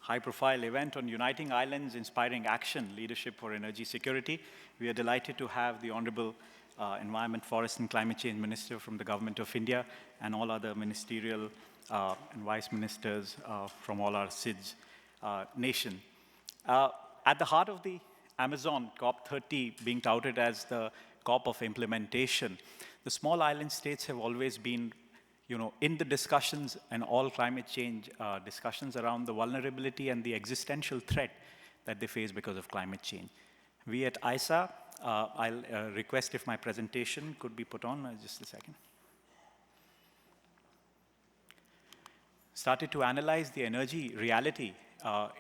high-profile event on Uniting Islands, Inspiring Action, Leadership for Energy Security. We are delighted to have the Honorable Environment, Forest and Climate Change Minister from the Government of India and all other ministerial and vice ministers from all our SIDS nation. At the heart of the Amazon COP30 being touted as the COP of implementation, the small island states have always been in the discussions and all climate change discussions around the vulnerability and the existential threat that they face because of climate change. We at ISA, I'll request if my presentation could be put on, just a second. Started to analyze the energy reality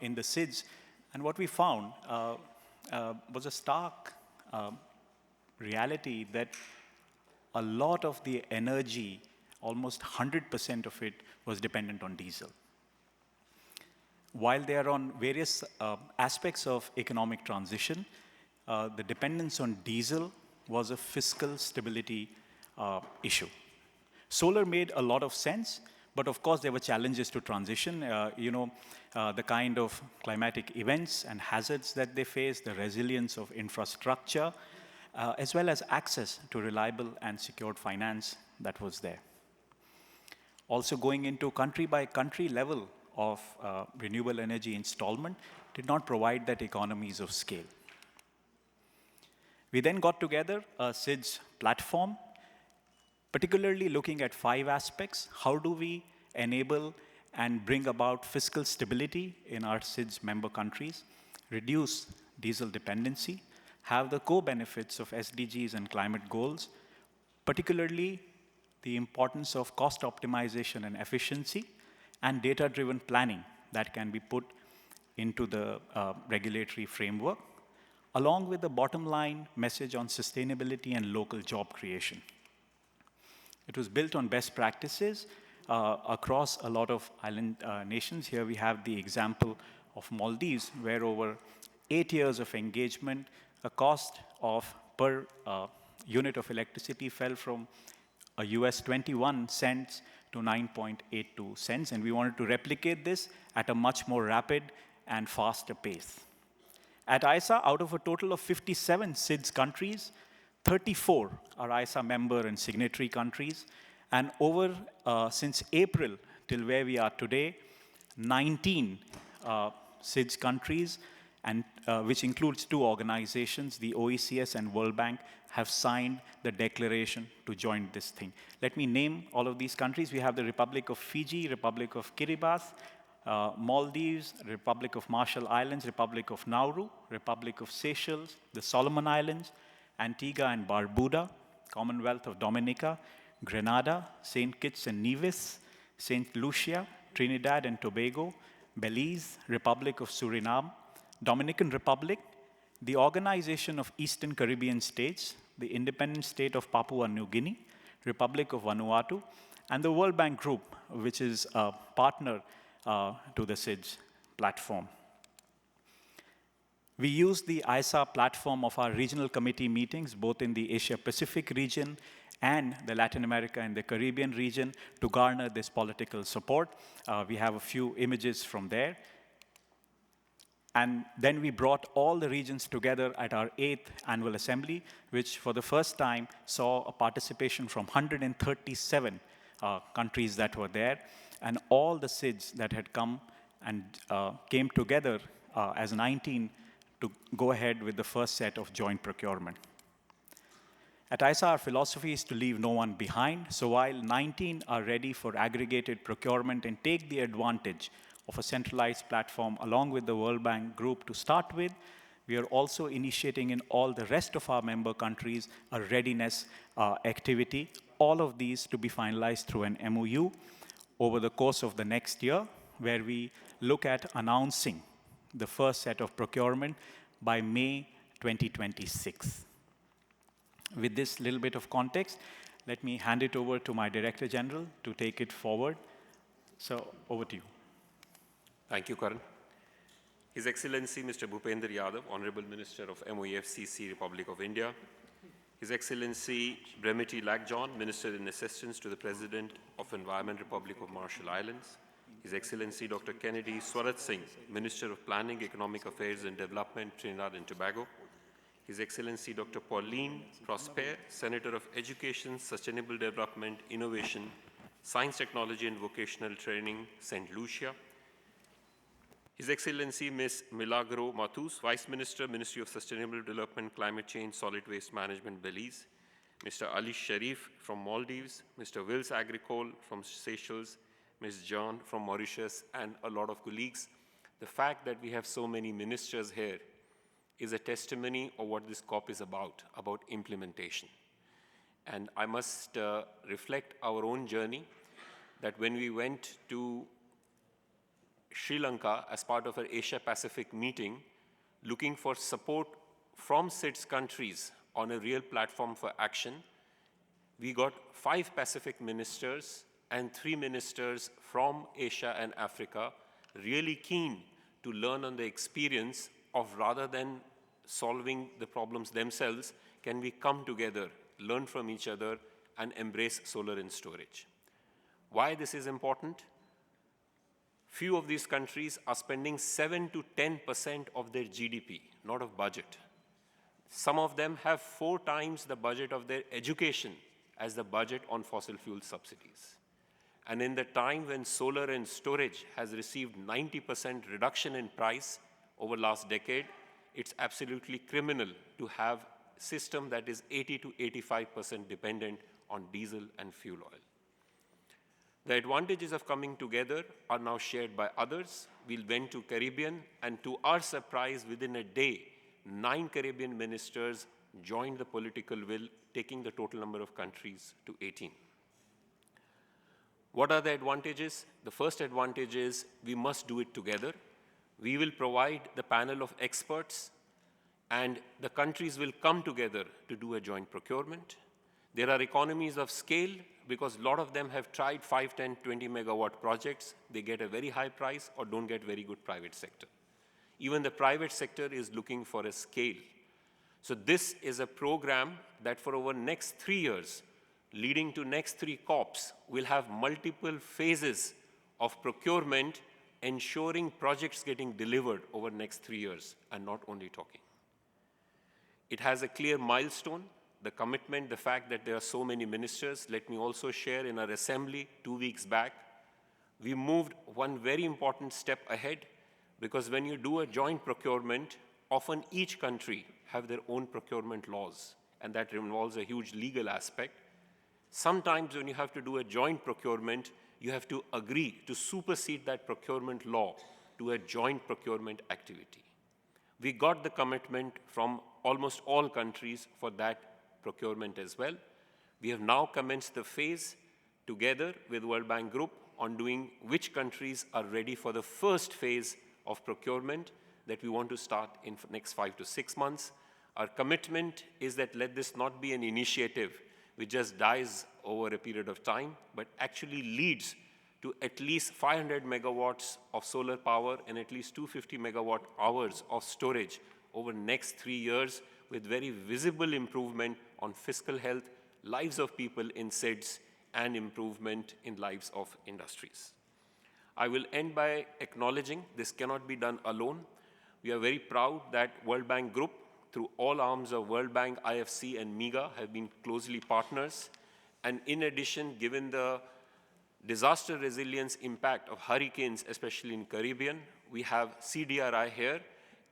in the SIDS, and what we found was a stark reality that a lot of the energy, almost 100% of it, was dependent on diesel. While they are on various aspects of economic transition, the dependence on diesel was a fiscal stability issue. Solar made a lot of sense, but of course there were challenges to transition. The kind of climatic events and hazards that they face, the resilience of infrastructure, as well as access to reliable and secured finance that was there. Also going into country by country level of renewable energy installment did not provide that economies of scale. We then got together a SIDS platform, particularly looking at 5 aspects. How do we enable and bring about fiscal stability in our SIDS member countries, reduce diesel dependency, have the co-benefits of SDGs and climate goals, particularly the importance of cost optimization and efficiency, and data-driven planning that can be put into the regulatory framework, along with the bottom line message on sustainability and local job creation. It was built on best practices across a lot of island nations. Here we have the example of Maldives, where over 8 years of engagement, the cost of per unit of electricity fell from a US 21 cents to 9.82 cents, and we wanted to replicate this at a much more rapid and faster pace. At ISA, out of a total of 57 SIDS countries, 34 are ISA member and signatory countries, and over since April till where we are today, 19 SIDS countries, and which includes 2 organizations, the OECS and World Bank, have signed the declaration to join this thing. Let me name all of these countries. We have the Republic of Fiji, Republic of Kiribati, Maldives, Republic of Marshall Islands, Republic of Nauru, Republic of Seychelles, the Solomon Islands, Antigua and Barbuda, Commonwealth of Dominica, Grenada, St. Kitts and Nevis, St. Lucia, Trinidad and Tobago, Belize, Republic of Suriname, Dominican Republic, the Organization of Eastern Caribbean States, the Independent State of Papua New Guinea, Republic of Vanuatu, and the World Bank Group, which is a partner to the SIDS platform. We use the ISA platform of our regional committee meetings, both in the Asia-Pacific region and the Latin America and the Caribbean region, to garner this political support. We have a few images from there. And then we brought all the regions together at our 8th annual assembly, which for the first time saw a participation from 137 countries that were there, and all the SIDS that had come and came together as 19 to go ahead with the first set of joint procurement. At ISA, our philosophy is to leave no one behind. So while 19 are ready for aggregated procurement and take the advantage of a centralized platform along with the World Bank Group to start with, we are also initiating in all the rest of our member countries a readiness activity, all of these to be finalized through an MOU over the course of the next year, where we look at announcing the first set of procurement by May 2026. With this little bit of context, let me hand it over to my Director General to take it forward. So, over to you. Thank you, Karan. His Excellency Mr. Bhupender Yadav, Honorable Minister of MOEFCC, Republic of India. His Excellency Bremity Lagjohn, Minister in Assistance to the President of Environment, Republic of Marshall Islands. His Excellency Dr. Kennedy Swarat Singh, Minister of Planning, Economic Affairs and Development, Trinidad and Tobago. His Excellency Dr. Pauline Prosper, Senator of Education, Sustainable Development, Innovation, Science, Technology and Vocational Training, St. Lucia. His Excellency Ms. Milagro Matus, Vice Minister, Ministry of Sustainable Development, Climate Change, Solid Waste Management, Belize. Mr. Ali Sharif from Maldives, Mr. Wills Agricole from Seychelles, Ms. John from Mauritius, and a lot of colleagues. The fact that we have so many ministers here is a testimony of what this COP is about implementation. And I must reflect our own journey that when we went to Sri Lanka as part of our Asia-Pacific meeting, looking for support from SIDS countries on a real platform for action, we got 5 Pacific ministers and 3 ministers from Asia and Africa really keen to learn on the experience of, rather than solving the problems themselves, can we come together, learn from each other, and embrace solar and storage. Why this is important? Few of these countries are spending 7 to 10% of their GDP, not of budget. Some of them have 4 times the budget of their education as the budget on fossil fuel subsidies. And in the time when solar and storage has received 90% reduction in price over last decade, it's absolutely criminal to have a system that is 80 to 85% dependent on diesel and fuel oil. The advantages of coming together are now shared by others. We went to Caribbean, and to our surprise, within a day, 9 Caribbean ministers joined the political will, taking the total number of countries to 18. What are the advantages? The first advantage is we must do it together. We will provide the panel of experts, and the countries will come together to do a joint procurement. There are economies of scale because a lot of them have tried 5, 10, 20 megawatt projects. They get a very high price or don't get very good private sector. Even the private sector is looking for a scale. So this is a program that for over next 3 years, leading to next 3 COPs, will have multiple phases of procurement, ensuring projects getting delivered over next 3 years and not only talking. It has a clear milestone, the commitment, the fact that there are so many ministers. Let me also share, in our assembly 2 weeks back, we moved one very important step ahead, because when you do a joint procurement, often each country have their own procurement laws, and that involves a huge legal aspect. Sometimes when you have to do a joint procurement, you have to agree to supersede that procurement law to a joint procurement activity. We got the commitment from almost all countries for that procurement as well. We have now commenced the phase together with World Bank Group on doing which countries are ready for the first phase of procurement that we want to start in the next 5 to 6 months. Our commitment is that let this not be an initiative which just dies over a period of time, but actually leads to at least 500 megawatts of solar power and at least 250 megawatt hours of storage over the next 3 years, with very visible improvement on fiscal health, lives of people in SIDS, and improvement in lives of industries. I will end by acknowledging this cannot be done alone. We are very proud that World Bank Group, through all arms of World Bank, IFC, and MEGA, have been closely partners. And in addition, given the disaster resilience impact of hurricanes, especially in Caribbean, we have CDRI here.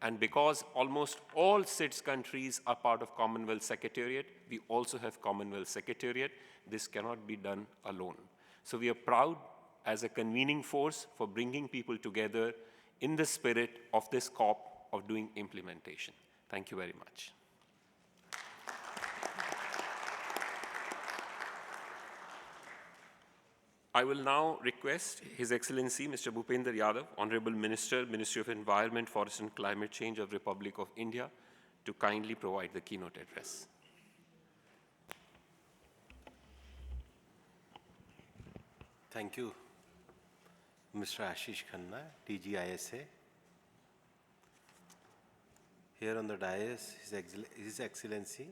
And because almost all SIDS countries are part of Commonwealth Secretariat, we also have Commonwealth Secretariat. This cannot be done alone. So we are proud as a convening force for bringing people together in the spirit of this COP of doing implementation. Thank you very much. I will now request His Excellency Mr. Bhupender Yadav, Honorable Minister, Ministry of Environment, Forest and Climate Change of Republic of India, to kindly provide the keynote address. Thank you, Mr. Ashish Khanna, DGISA. Here on the dais, His Excellency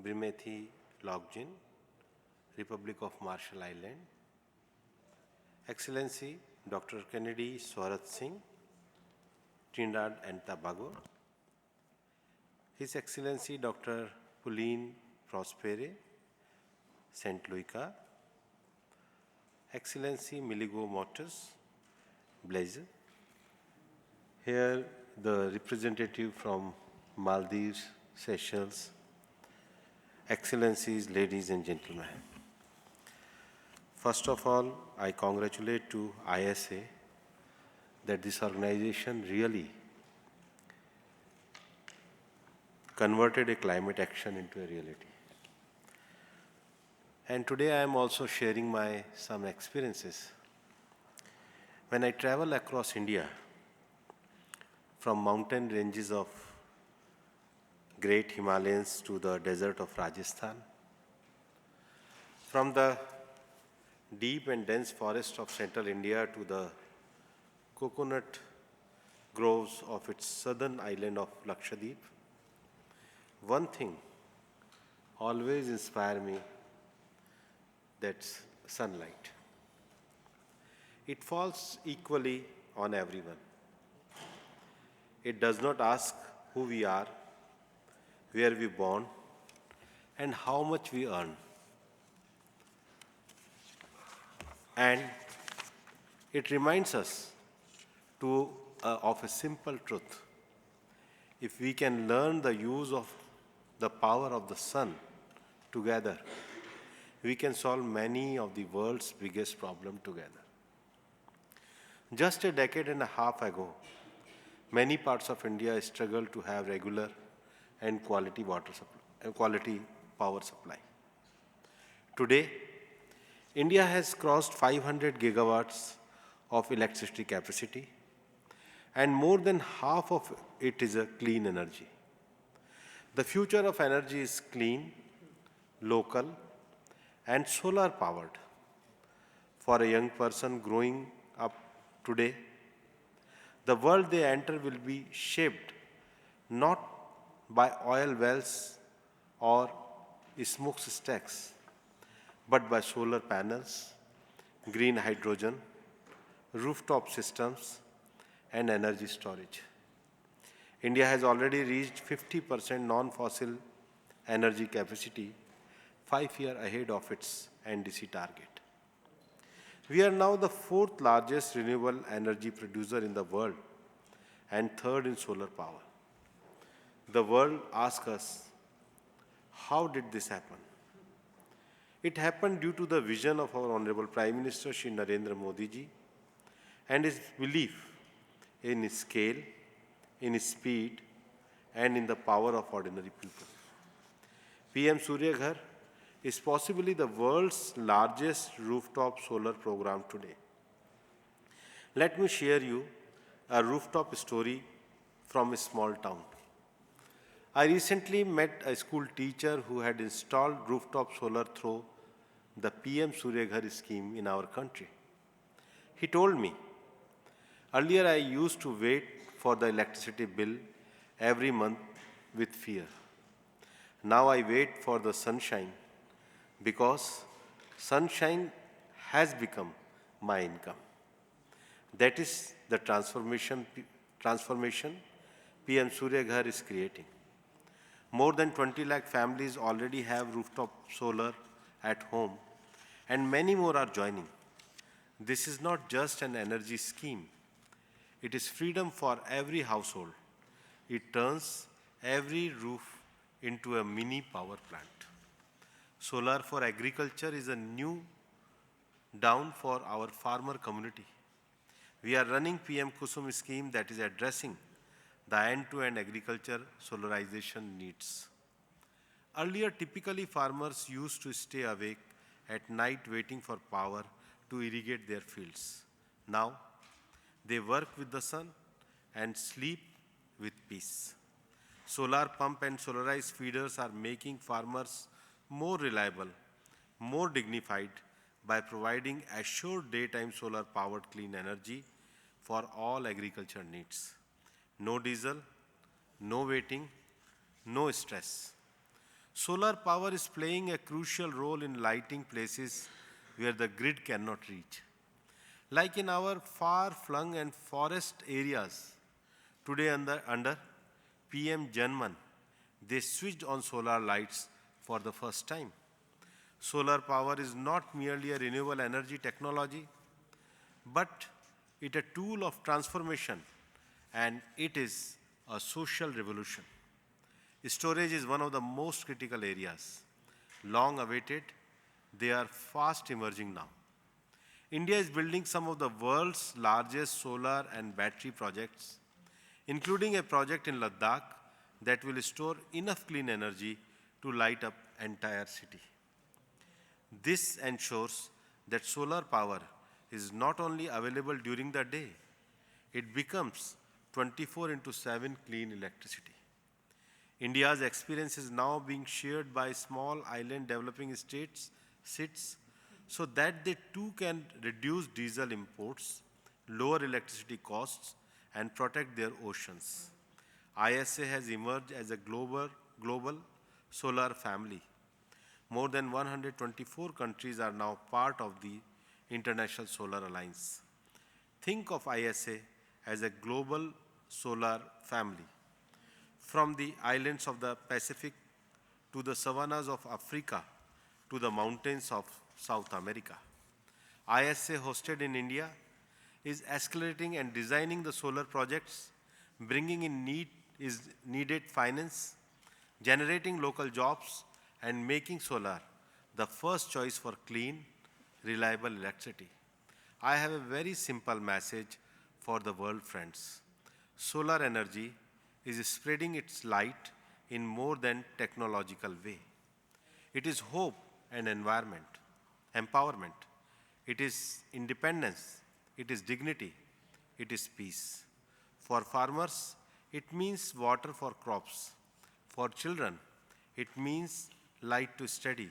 Brimethi Logjin, Republic of Marshall Island, Excellency Dr. Kennedy Swarat Singh, Trinidad and Tobago, His Excellency Dr. Pauline Prospere, St. Lucia, Excellency Miligo Motors, Blazer. Here the representative from Maldives, Seychelles, Excellencies, ladies and gentlemen. First of all, I congratulate to ISA that this organization really converted a climate action into a reality. And today I am also sharing some experiences. When I travel across India, from mountain ranges of Great Himalayas to the desert of Rajasthan, from the deep and dense forest of central India to the coconut groves of its southern island of Lakshadweep, one thing always inspires me, that's sunlight. It falls equally on everyone. It does not ask who we are, where we born, and how much we earn. And it reminds us of a simple truth. If we can learn the use of the power of the sun together, we can solve many of the world's biggest problems together. Just a decade and a half ago, many parts of India struggled to have regular and quality power supply. Today, India has crossed 500 gigawatts of electricity capacity, and more than half of it is a clean energy. The future of energy is clean, local, and solar powered. For a young person growing up today, the world they enter will be shaped not by oil wells or smokestacks, but by solar panels, green hydrogen, rooftop systems, and energy storage. India has already reached 50% non-fossil energy capacity, 5 years ahead of its NDC target. We are now the fourth largest renewable energy producer in the world and third in solar power. The world asks us, how did this happen? It happened due to the vision of our Honorable Prime Minister Shri Narendra Modi ji and his belief in scale, in speed, and in the power of ordinary people. PM Surya Ghar is possibly the world's largest rooftop solar program today. Let me share you a rooftop story from a small town. I recently met a school teacher who had installed rooftop solar through the PM Surya Ghar scheme in our country. He told me, earlier I used to wait for the electricity bill every month with fear. Now I wait for the sunshine because sunshine has become my income. That is the transformation PM Surya Ghar is creating. More than 20 lakh families already have rooftop solar at home, and many more are joining. This is not just an energy scheme. It is freedom for every household. It turns every roof into a mini power plant. Solar for agriculture is a new dawn for our farmer community. We are running PM Kusum scheme that is addressing the end-to-end agriculture solarization needs. Earlier, typically farmers used to stay awake at night waiting for power to irrigate their fields. Now, they work with the sun and sleep with peace. Solar pump and solarized feeders are making farmers more reliable, more dignified by providing assured daytime solar-powered clean energy for all agriculture needs. No diesel, no waiting, no stress. Solar power is playing a crucial role in lighting places where the grid cannot reach. Like in our far-flung and forest areas, today under PM Janman, they switched on solar lights for the first time. Solar power is not merely a renewable energy technology, but it a tool of transformation, and it is a social revolution. Storage is one of the most critical areas. Long awaited, they are fast emerging now. India is building some of the world's largest solar and battery projects, including a project in Ladakh that will store enough clean energy to light up entire city. This ensures that solar power is not only available during the day, it becomes 24/7 clean electricity. India's experience is now being shared by small island developing states, SIDS, so that they too can reduce diesel imports, lower electricity costs, and protect their oceans. ISA has emerged as a global solar family. More than 124 countries are now part of the International Solar Alliance. Think of ISA as a global solar family. From the islands of the Pacific to the savannas of Africa to the mountains of South America. ISA hosted in India is accelerating and designing the solar projects, bringing in needed finance, generating local jobs, and making solar the first choice for clean, reliable electricity. I have a very simple message for the world, friends. Solar energy is spreading its light in more than technological way. It is hope and empowerment. It is independence. It is dignity. It is peace. For farmers, it means water for crops. For children, it means light to study.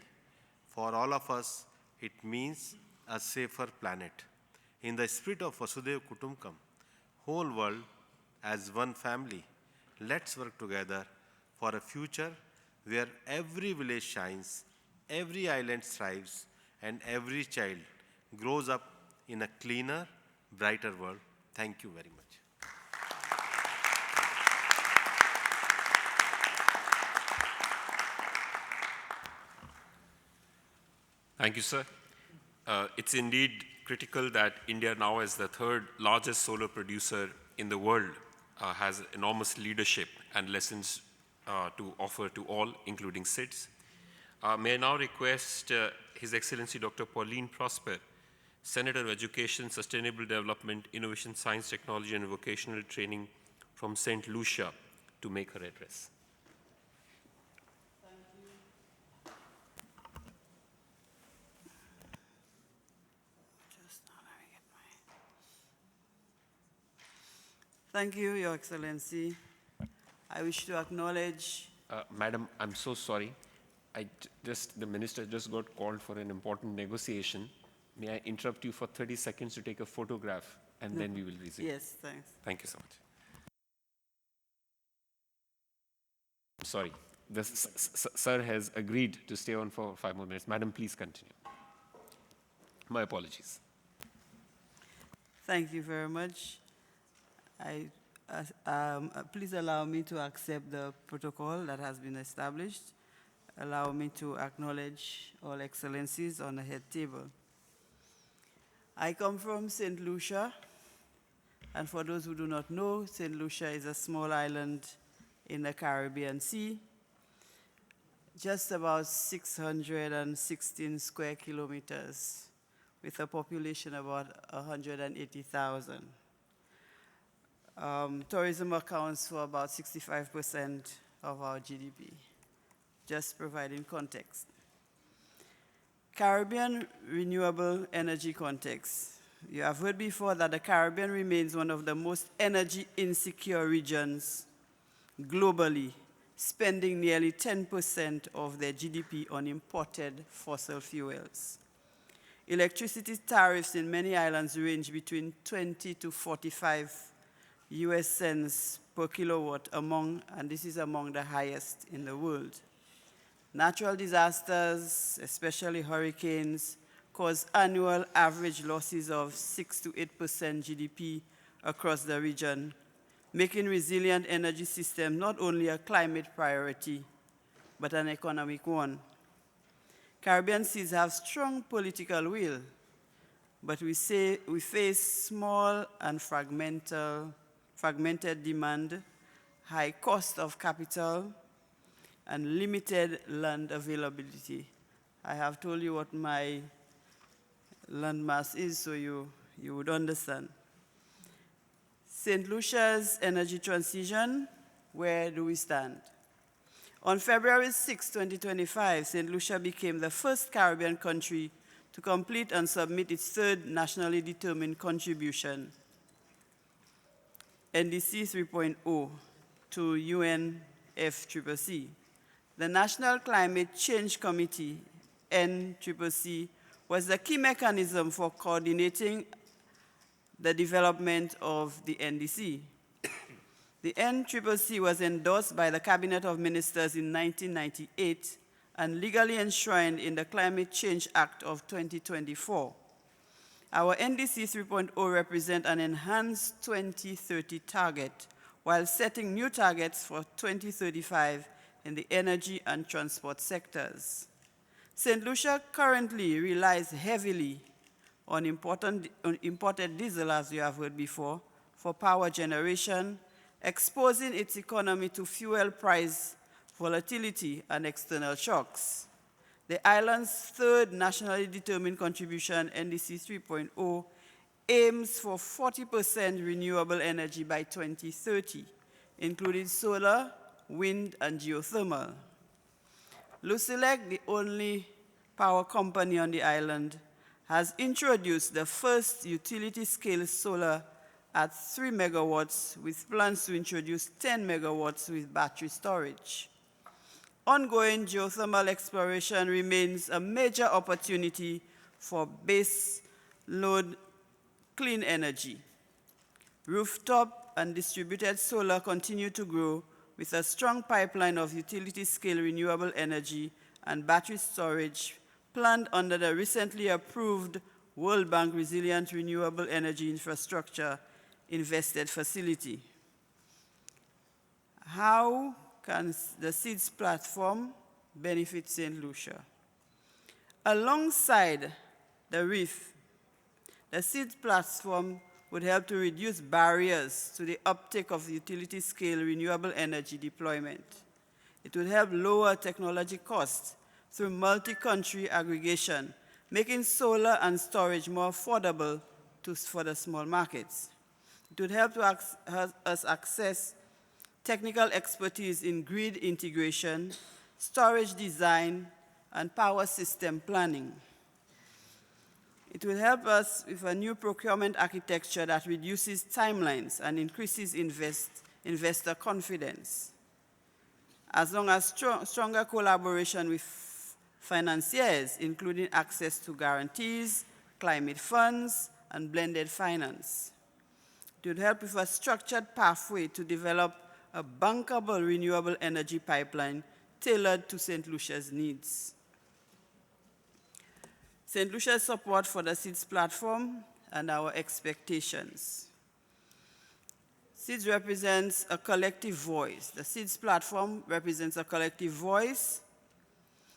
For all of us, it means a safer planet. In the spirit of Vasudhaiva Kutumbakam, whole world as one family, let's work together for a future where every village shines, every island thrives, and every child grows up in a cleaner, brighter world. Thank you very much. Thank you, sir. It's indeed critical that India now, as the third largest solar producer in the world, has enormous leadership and lessons to offer to all, including SIDS. May I now request His Excellency Dr. Pauline Prosper, Senator of Education, Sustainable Development, Innovation, Science, Technology, and Vocational Training from St. Lucia, to make her address. Thank you, Your Excellency. I wish to acknowledge... Madam, I'm so sorry. The minister just got called for an important negotiation. May I interrupt you for 30 seconds to take a photograph, and then we will resume. Yes, thanks. Thank you so much. I'm sorry. The sir has agreed to stay on for 5 more minutes. Madam, please continue. My apologies. Thank you very much. Please allow me to accept the protocol that has been established. Allow me to acknowledge all excellencies on the head table. I come from St. Lucia, and for those who do not know, St. Lucia is a small island in the Caribbean Sea, just about 616 square kilometers, with a population of about 180,000. Tourism accounts for about 65% of our GDP, just providing context. Caribbean renewable energy context. You have heard before that the Caribbean remains one of the most energy insecure regions globally, spending nearly 10% of their GDP on imported fossil fuels. Electricity tariffs in many islands range between 20 to 45 US cents per kilowatt and this is among the highest in the world. Natural disasters, especially hurricanes, cause annual average losses of 6 to 8% GDP across the region, making resilient energy system not only a climate priority, but an economic one. Caribbean seas have strong political will, but we face small and fragmented demand, high cost of capital, and limited land availability. I have told you what my land mass is, so you would understand. St. Lucia's energy transition, where do we stand? On February 6, 2025, St. Lucia became the first Caribbean country to complete and submit its third nationally determined contribution, NDC 3.0, to UNFCCC. The National Climate Change Committee, NCCC, was the key mechanism for coordinating the development of the NDC. The NCCC was endorsed by the Cabinet of Ministers in 1998 and legally enshrined in the Climate Change Act of 2024. Our NDC 3.0 represents an enhanced 2030 target while setting new targets for 2035 in the energy and transport sectors. St. Lucia currently relies heavily on imported diesel, as you have heard before, for power generation, exposing its economy to fuel price volatility and external shocks. The island's third nationally determined contribution, NDC 3.0, aims for 40% renewable energy by 2030, including solar, wind, and geothermal. Lucilec, the only power company on the island, has introduced the first utility-scale solar at 3 megawatts with plans to introduce 10 megawatts with battery storage. Ongoing geothermal exploration remains a major opportunity for base load clean energy. Rooftop and distributed solar continue to grow with a strong pipeline of utility-scale renewable energy and battery storage planned under the recently approved World Bank Resilient Renewable Energy Infrastructure invested facility. How can the SIDS platform benefit St. Lucia? Alongside the REEF, the SIDS platform would help to reduce barriers to the uptake of utility-scale renewable energy deployment. It would help lower technology costs through multi-country aggregation, making solar and storage more affordable for the small markets. It would help us access technical expertise in grid integration, storage design, and power system planning. It will help us with a new procurement architecture that reduces timelines and increases investor confidence, as long as stronger collaboration with financiers, including access to guarantees, climate funds, and blended finance. It would help with a structured pathway to develop a bankable renewable energy pipeline tailored to St. Lucia's needs. St. Lucia's support for the SIDS platform and our expectations. SIDS represents a collective voice. The SIDS platform represents a collective voice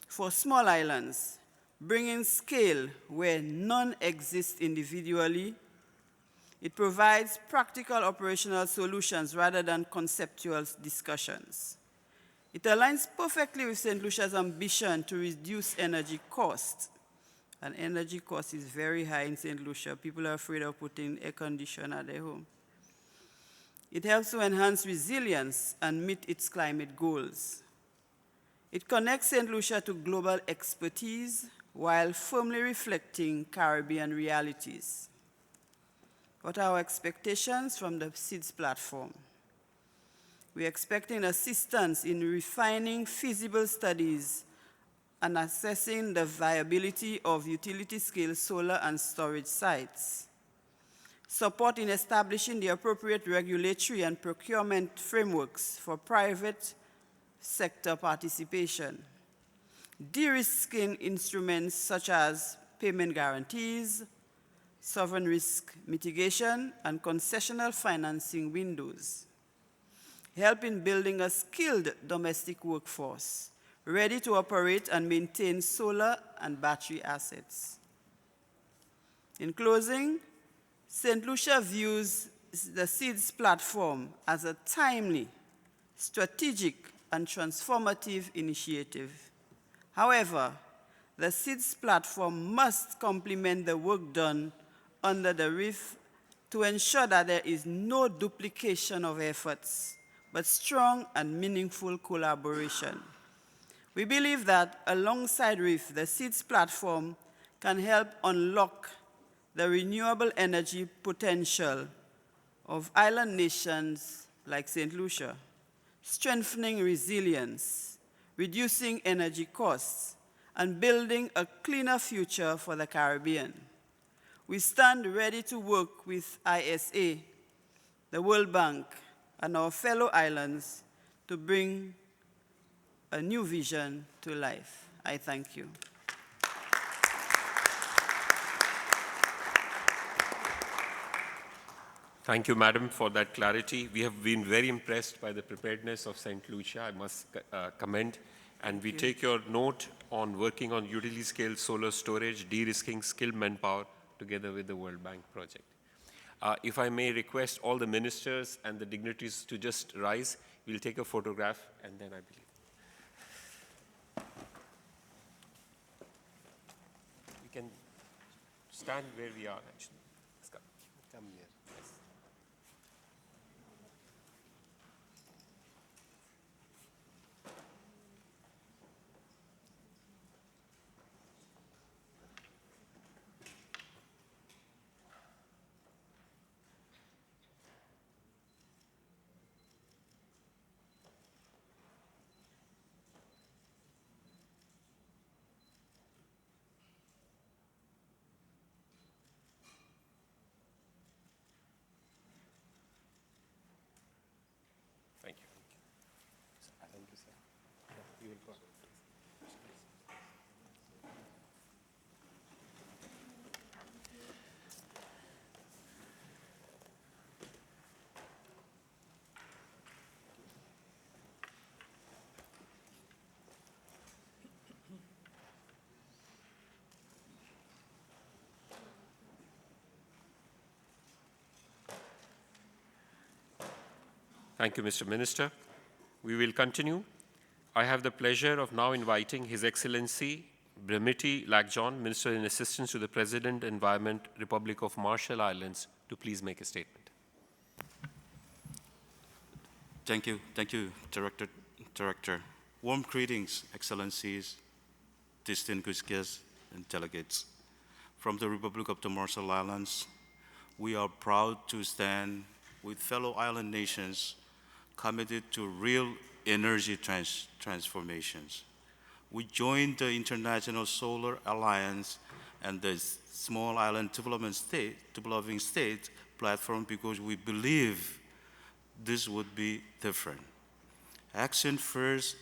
for small islands, bringing scale where none exist individually. It provides practical operational solutions rather than conceptual discussions. It aligns perfectly with St. Lucia's ambition to reduce energy costs. And energy cost is very high in St. Lucia. People are afraid of putting air conditioner at their home. It helps to enhance resilience and meet its climate goals. It connects St. Lucia to global expertise while firmly reflecting Caribbean realities. What are our expectations from the SIDS platform? We're expecting assistance in refining feasible studies and assessing the viability of utility-scale solar and storage sites. Support in establishing the appropriate regulatory and procurement frameworks for private sector participation. De-risking instruments such as payment guarantees, sovereign risk mitigation, and concessional financing windows, help in building a skilled domestic workforce ready to operate and maintain solar and battery assets. In closing, St. Lucia views the SIDS platform as a timely, strategic, and transformative initiative. However, the SIDS platform must complement the work done under the RIF to ensure that there is no duplication of efforts, but strong and meaningful collaboration. We believe that alongside RIF, the SIDS platform can help unlock the renewable energy potential of island nations like St. Lucia, strengthening resilience, reducing energy costs, and building a cleaner future for the Caribbean. We stand ready to work with ISA, the World Bank, and our fellow islands to bring a new vision to life. I thank you. Thank you, Madam, for that clarity. We have been very impressed by the preparedness of St. Lucia, I must commend. And we take your note on working on utility-scale solar storage, de-risking skilled manpower together with the World Bank project. If I may request all the ministers and the dignitaries to just rise, we'll take a photograph, and then I believe. We can stand where we are, actually. Let's go. Come here. Yes. Thank you. Thank you, sir. You will go. Thank you, Mr. Minister. We will continue. I have the pleasure of now inviting His Excellency Brimiti Lacjohn, Minister in Assistance to the President, Environment, Republic of Marshall Islands, to please make a statement. Thank you, Director. Warm greetings, Excellencies, distinguished guests, and delegates. From the Republic of the Marshall Islands, we are proud to stand with fellow island nations committed to real energy transformations. We joined the International Solar Alliance and the Small Island Developing State platform because we believe this would be different. Action first,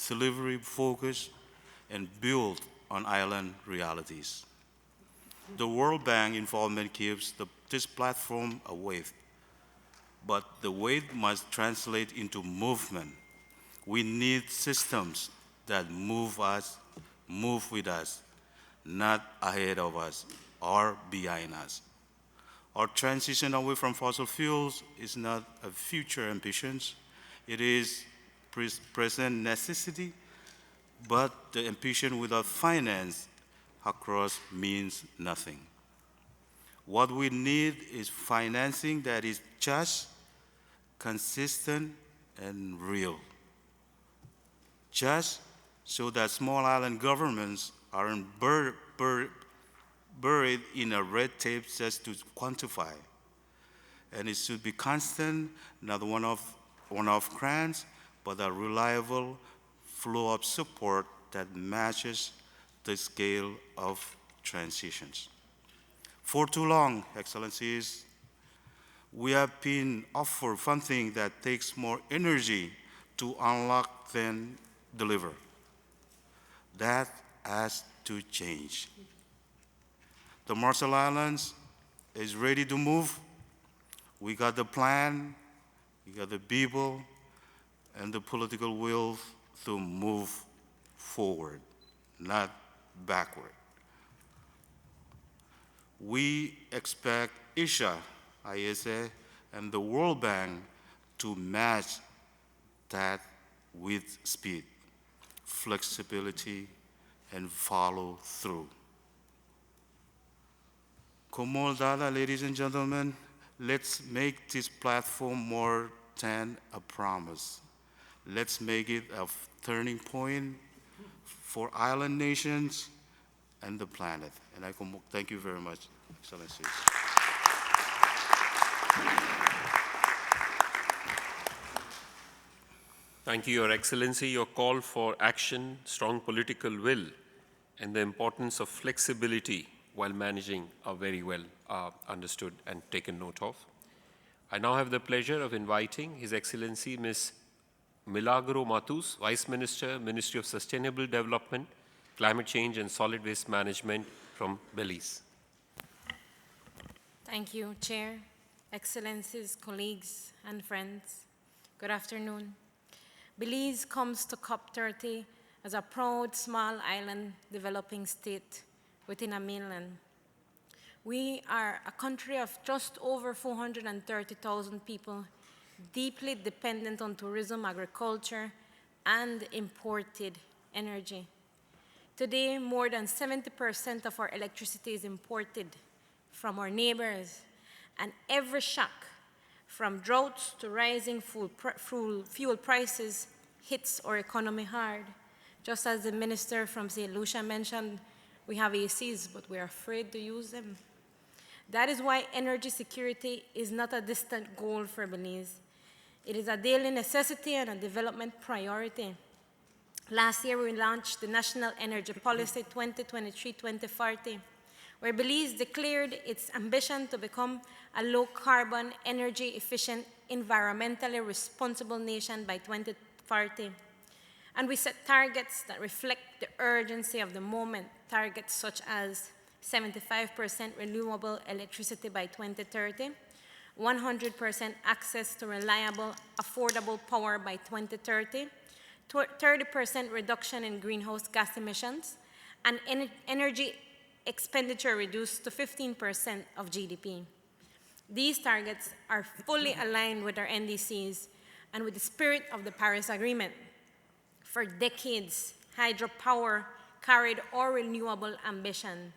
delivery focused, and built on island realities. The World Bank involvement gives this platform a weight, but the weight must translate into movement. We need systems that move with us, not ahead of us or behind us. Our transition away from fossil fuels is not a future ambition. It is present necessity, but the ambition without finance across means nothing. What we need is financing that is just, consistent, and real. Just so that small island governments aren't buried in a red tape just to quantify. And it should be constant, not one-off grants, but a reliable flow of support that matches the scale of transitions. For too long, Excellencies, we have been offered funding that takes more energy to unlock than deliver. That has to change. The Marshall Islands is ready to move. We got the plan, we got the people, and the political will to move forward, not backward. We expect ISA, and the World Bank to match that with speed, flexibility, and follow through. Como dada, ladies and gentlemen, let's make this platform more than a promise. Let's make it a turning point for island nations and the planet. And I thank you very much, Excellencies. Thank you, Your Excellency. Your call for action, strong political will, and the importance of flexibility while managing are very well understood and taken note of. I now have the pleasure of inviting His Excellency Ms. Milagro Matus, Vice Minister, Ministry of Sustainable Development, Climate Change and Solid Waste Management from Belize. Thank you, Chair, Excellencies, colleagues, and friends. Good afternoon. Belize comes to COP30 as a proud small island developing state within a mainland. We are a country of just over 430,000 people, deeply dependent on tourism, agriculture, and imported energy. Today, more than 70% of our electricity is imported from our neighbors, and every shock, from droughts to rising fuel prices, hits our economy hard. Just as the minister from St. Lucia mentioned, we have ACs, but we're afraid to use them. That is why energy security is not a distant goal for Belize. It is a daily necessity and a development priority. Last year, we launched the National Energy Policy 2023-2040, where Belize declared its ambition to become a low-carbon, energy-efficient, environmentally responsible nation by 2040. And we set targets that reflect the urgency of the moment, targets such as 75% renewable electricity by 2030, 100% access to reliable, affordable power by 2030, 30% reduction in greenhouse gas emissions, and energy expenditure reduced to 15% of GDP. These targets are fully aligned with our NDCs and with the spirit of the Paris Agreement. For decades, hydropower carried our renewable ambition,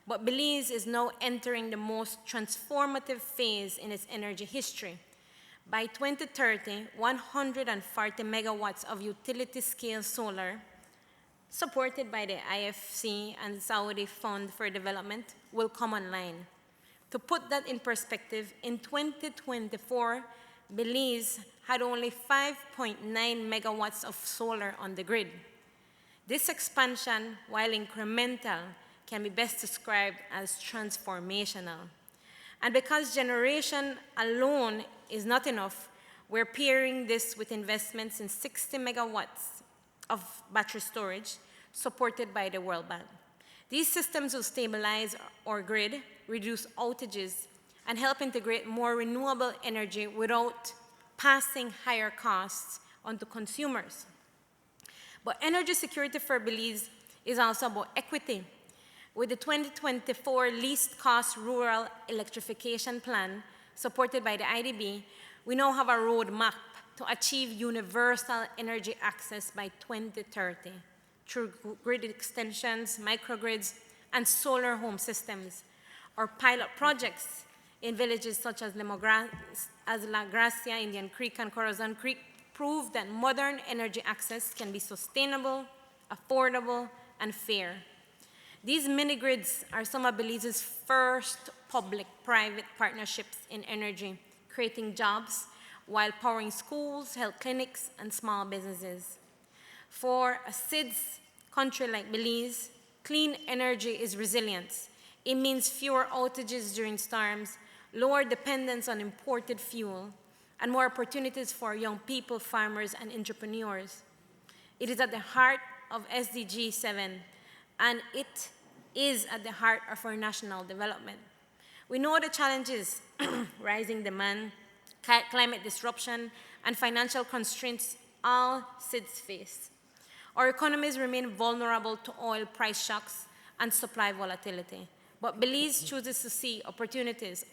but Belize is now entering the most transformative phase in its energy history. By 2030, 140 megawatts of utility-scale solar, supported by the IFC and Saudi Fund for Development, will come online. To put that in perspective, in 2024, Belize had only 5.9 megawatts of solar on the grid. This expansion, while incremental, can be best described as transformational. And because generation alone is not enough, we're pairing this with investments in 60 megawatts of battery storage supported by the World Bank. These systems will stabilize our grid, reduce outages, and help integrate more renewable energy without passing higher costs onto consumers. But energy security for Belize is also about equity. With the 2024 Least Cost Rural Electrification Plan, supported by the IDB, we now have a roadmap to achieve universal energy access by 2030 through grid extensions, microgrids, and solar home systems. Our pilot projects in villages such as La Gracia, Indian Creek, and Corazon Creek prove that modern energy access can be sustainable, affordable, and fair. These mini-grids are some of Belize's first public-private partnerships in energy, creating jobs while powering schools, health clinics, and small businesses. For a SIDS country like Belize, clean energy is resilience. It means fewer outages during storms, lower dependence on imported fuel, and more opportunities for young people, farmers, and entrepreneurs. It is at the heart of SDG 7, and it is at the heart of our national development. We know the challenges, rising demand, climate disruption, and financial constraints all SIDS face. Our economies remain vulnerable to oil price shocks and supply volatility. But Belize chooses to see opportunities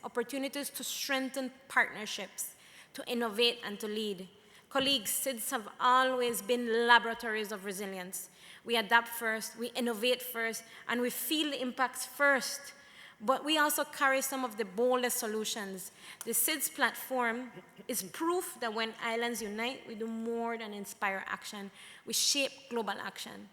to strengthen partnerships, to innovate and to lead. Colleagues, SIDS have always been laboratories of resilience. We adapt first, we innovate first, and we feel the impacts first. But we also carry some of the boldest solutions. The SIDS platform is proof that when islands unite, we do more than inspire action. We shape global action.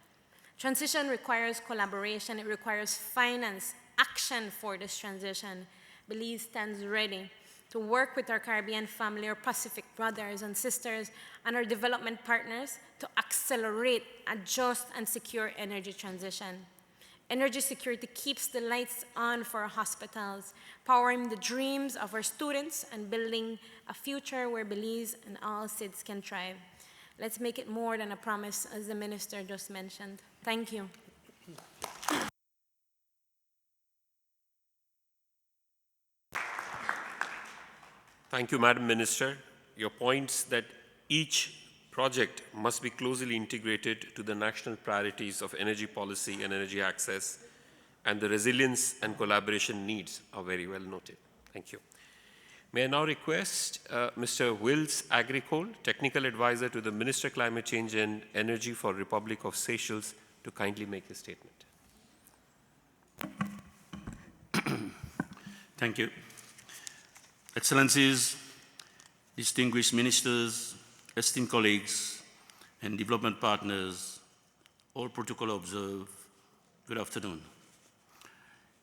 Transition requires collaboration. It requires finance, action for this transition. Belize stands ready to work with our Caribbean family, our Pacific brothers and sisters, and our development partners to accelerate a just and secure energy transition. Energy security keeps the lights on for our hospitals, powering the dreams of our students and building a future where Belize and all SIDS can thrive. Let's make it more than a promise, as the minister just mentioned. Thank you. Thank you, Madam Minister. Your points that each project must be closely integrated to the national priorities of energy policy and energy access, and the resilience and collaboration needs are very well noted. Thank you. May I now request Mr. Wills Agricole, Technical Advisor to the Minister Climate Change and Energy for Republic of Seychelles, to kindly make a statement. Thank you. Excellencies, distinguished ministers, esteemed colleagues, and development partners, all protocol observed, good afternoon.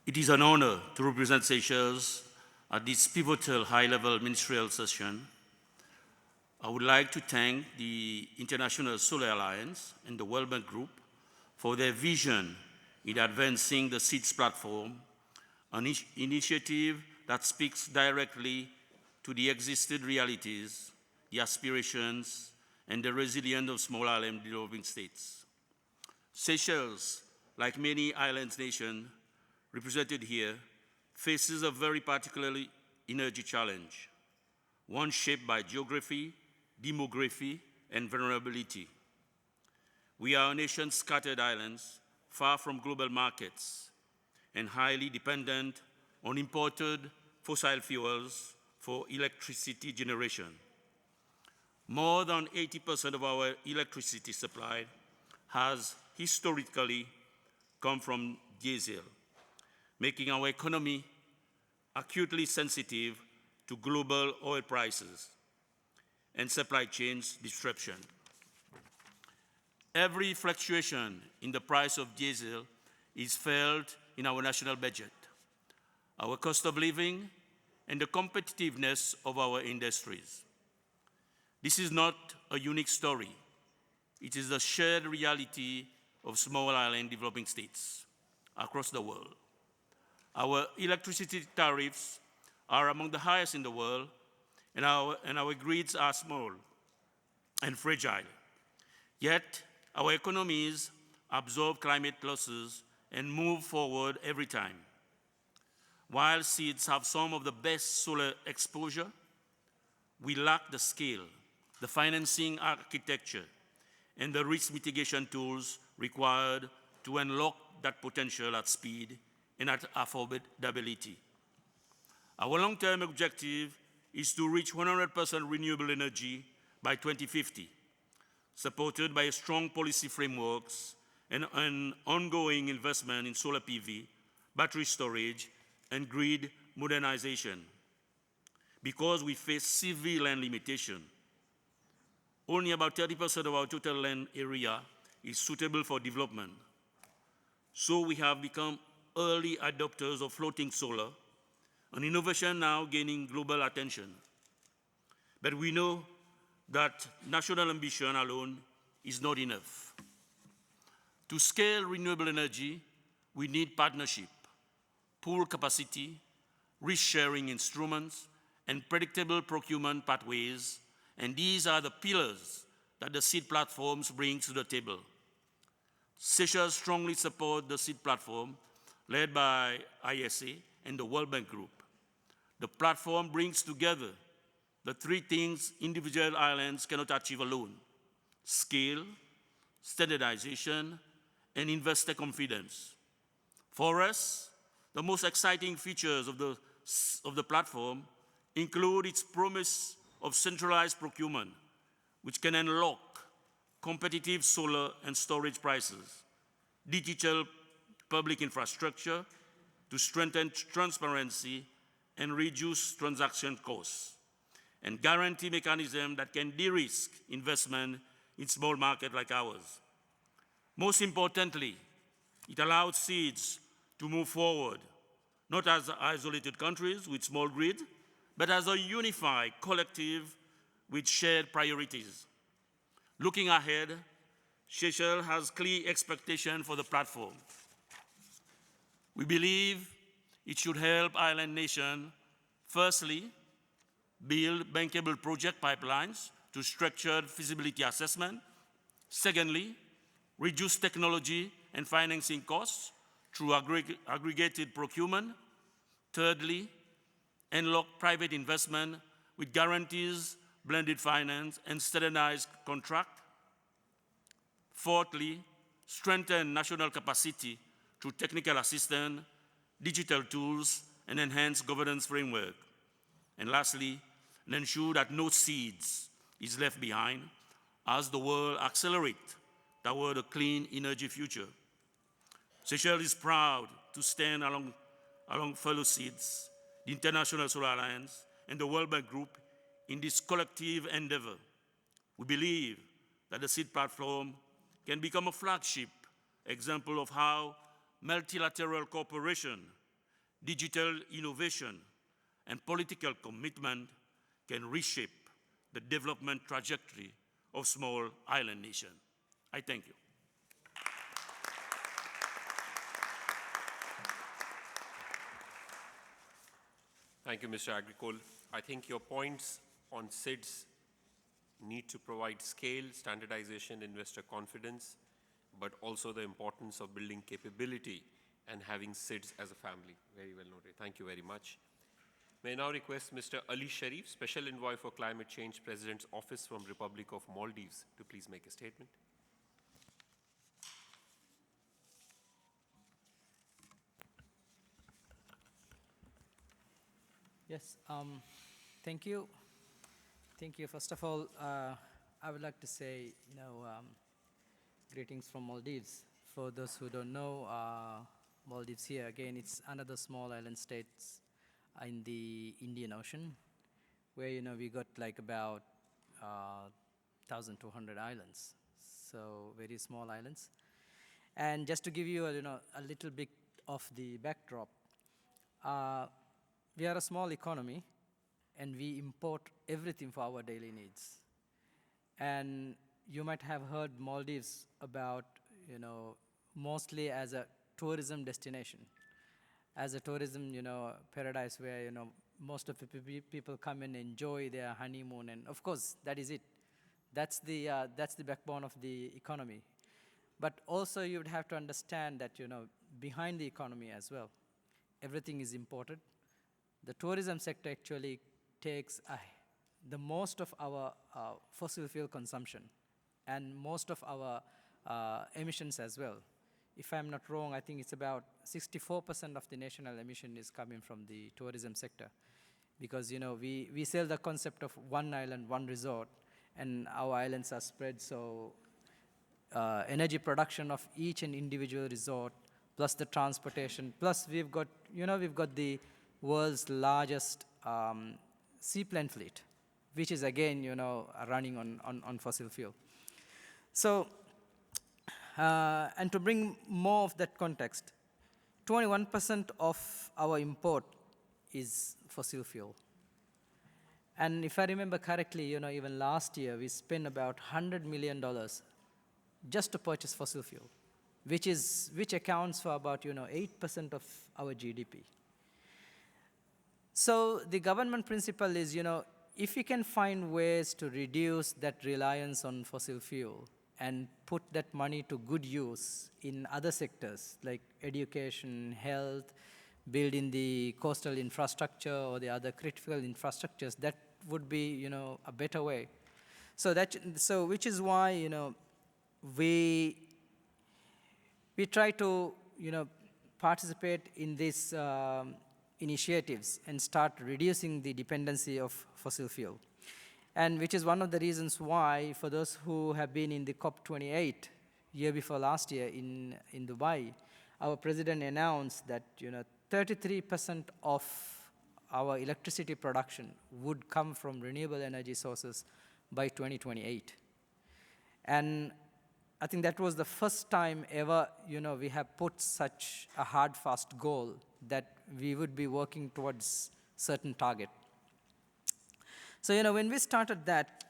It is an honor to represent Seychelles at this pivotal high-level ministerial session. I would like to thank the International Solar Alliance and the World Bank Group for their vision in advancing the SIDS platform, an initiative that speaks directly to the existing realities, the aspirations, and the resilience of small island developing states. Seychelles, like many island nations represented here, faces a very particularly energy challenge, one shaped by geography, demography, and vulnerability. We are a nation scattered islands, far from global markets, and highly dependent on imported fossil fuels for electricity generation. More than 80% of our electricity supply has historically come from diesel, making our economy acutely sensitive to global oil prices and supply chains disruption. Every fluctuation in the price of diesel is felt in our national budget, our cost of living, and the competitiveness of our industries. This is not a unique story. It is the shared reality of small island developing states across the world. Our electricity tariffs are among the highest in the world, and our grids are small and fragile. Yet, our economies absorb climate losses and move forward every time. While SIDS have some of the best solar exposure, we lack the scale, the financing architecture, and the risk mitigation tools required to unlock that potential at speed and at affordability. Our long-term objective is to reach 100% renewable energy by 2050, supported by strong policy frameworks and an ongoing investment in solar PV, battery storage, and grid modernization. Because we face severe land limitation, only about 30% of our total land area is suitable for development. So we have become early adopters of floating solar, an innovation now gaining global attention. But we know that national ambition alone is not enough. To scale renewable energy, we need partnership, pool capacity, risk-sharing instruments, and predictable procurement pathways, and these are the pillars that the SID platforms bring to the table. Seychelles strongly supports the SID platform led by ISA and the World Bank Group. The platform brings together the three things individual islands cannot achieve alone: scale, standardization, and investor confidence. For us, the most exciting features of the platform include its promise of centralized procurement, which can unlock competitive solar and storage prices, digital public infrastructure to strengthen transparency and reduce transaction costs, and guarantee mechanism that can de-risk investment in small markets like ours. Most importantly, it allows SIDS to move forward, not as isolated countries with small grid, but as a unified collective with shared priorities. Looking ahead, Seychelles has clear expectations for the platform. We believe it should help island nations, firstly, build bankable project pipelines to structured feasibility assessment. Secondly, reduce technology and financing costs through aggregated procurement. Thirdly, unlock private investment with guarantees, blended finance, and standardized contract. Fourthly, strengthen national capacity through technical assistance, digital tools, and enhanced governance framework. And lastly, ensure that no SIDS is left behind as the world accelerates toward a clean energy future. Seychelles is proud to stand along fellow SIDS, the International Solar Alliance, and the World Bank Group in this collective endeavor. We believe that the SID platform can become a flagship example of how multilateral cooperation, digital innovation, and political commitment can reshape the development trajectory of small island nations. I thank you. Thank you, Mr. Agricole. I think your points on SIDS need to provide scale, standardization, investor confidence, but also the importance of building capability and having SIDS as a family. Very well noted. Thank you very much. May I now request Mr. Ali Sharif, Special Envoy for Climate Change, President's Office from Republic of Maldives, to please make a statement. Yes, thank you. Thank you. First of all, I would like to say, greetings from Maldives. For those who don't know, Maldives here, again, it's another small island state in the Indian Ocean, where, we got like about 1,200 islands. So very small islands. And just to give you, a little bit of the backdrop, we are a small economy, and we import everything for our daily needs. And you might have heard Maldives about, mostly as a tourism destination, as a tourism, paradise where, most of the people come and enjoy their honeymoon. And of course, that is it. That's the backbone of the economy. But also you would have to understand that, behind the economy as well, everything is imported. The tourism sector actually takes the most of our fossil fuel consumption and most of our emissions as well. If I'm not wrong, I think it's about 64% of the national emission is coming from the tourism sector. Because, we sell the concept of one island, one resort, and our islands are spread, so energy production of each and individual resort, plus the transportation, plus we've got the world's largest seaplane fleet, which is again, running on fossil fuel. So, and to bring more of that context, 21% of our import is fossil fuel. And if I remember correctly, even last year, we spent about $100 million just to purchase fossil fuel, which accounts for about, 8% of our GDP. So the government principle is, if we can find ways to reduce that reliance on fossil fuel, and put that money to good use in other sectors like education, health, building the coastal infrastructure or the other critical infrastructures, that would be, a better way. So which is why, we try to, participate in these initiatives and start reducing the dependency of fossil fuel. And which is one of the reasons why, for those who have been in the COP28 year before last year in Dubai, our president announced that 33% of our electricity production would come from renewable energy sources by 2028. And I think that was the first time ever, we have put such a hard, fast goal that we would be working towards certain target. So, when we started that,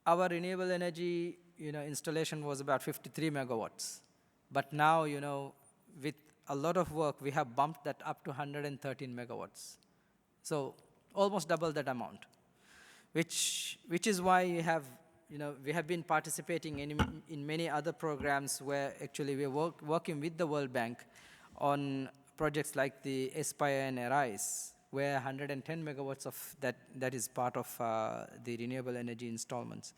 our renewable energy, installation was about 53 megawatts. But now, with a lot of work, we have bumped that up to 113 megawatts. So almost double that amount, which is why we have been participating in many other programs where actually we're working with the World Bank on projects like the Aspire and Arise, where 110 megawatts of that is part of the renewable energy installments.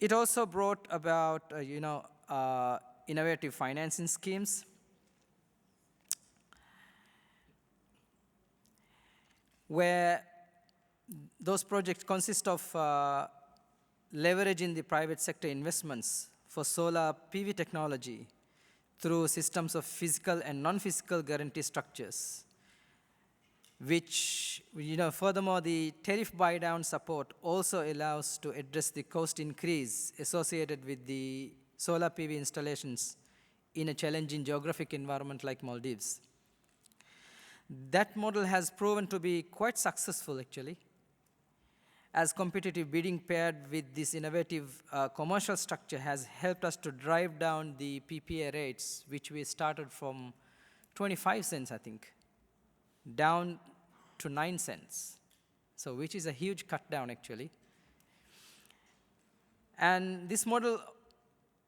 It also brought about, innovative financing schemes, where those projects consist of leveraging the private sector investments for solar PV technology through systems of physical and non-physical guarantee structures, which, furthermore, the tariff buy-down support also allows to address the cost increase associated with the solar PV installations in a challenging geographic environment like Maldives. That model has proven to be quite successful, actually, as competitive bidding paired with this innovative commercial structure has helped us to drive down the PPA rates, which we started from 25 cents, I think, down to 9 cents, so which is a huge cut down, actually. And this model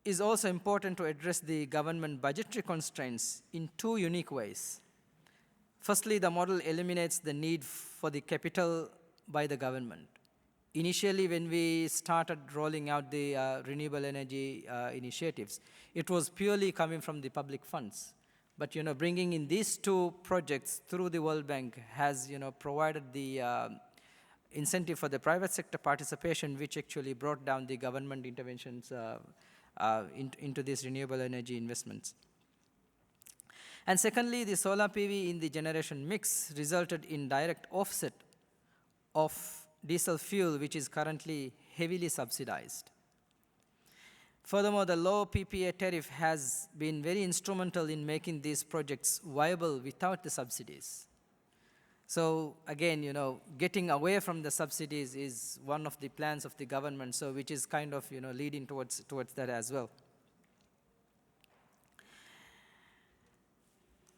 is also important to address the government budgetary constraints in two unique ways. Firstly, the model eliminates the need for the capital by the government. Initially, when we started rolling out the renewable energy initiatives, it was purely coming from the public funds. But bringing in these two projects through the World Bank has provided the incentive for the private sector participation, which actually brought down the government interventions into these renewable energy investments. And secondly, the solar PV in the generation mix resulted in direct offset of diesel fuel, which is currently heavily subsidized. Furthermore, the low PPA tariff has been very instrumental in making these projects viable without the subsidies. So again, getting away from the subsidies is one of the plans of the government, so which is kind of, leading towards that as well.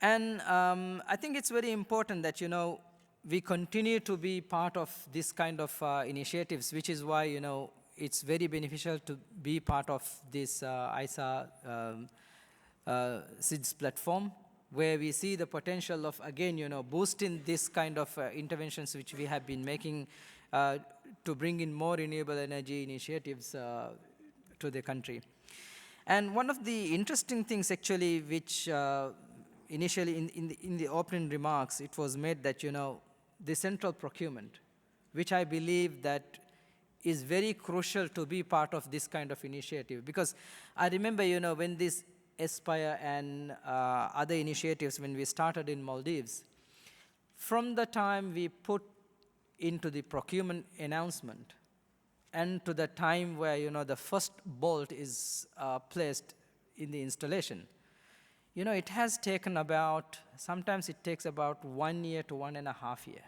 And I think it's very important that, we continue to be part of this kind of initiatives, which is why, it's very beneficial to be part of this ISA SIDS platform, where we see the potential of, again, boosting this kind of interventions which we have been making to bring in more renewable energy initiatives to the country. And one of the interesting things, actually, which initially in the opening remarks, it was made that, the central procurement, which I believe that is very crucial to be part of this kind of initiative. Because I remember, when this Aspire and other initiatives, when we started in Maldives, from the time we put into the procurement announcement and to the time where, the first bolt is placed in the installation, it has taken about, sometimes it takes about 1 year to 1.5 years.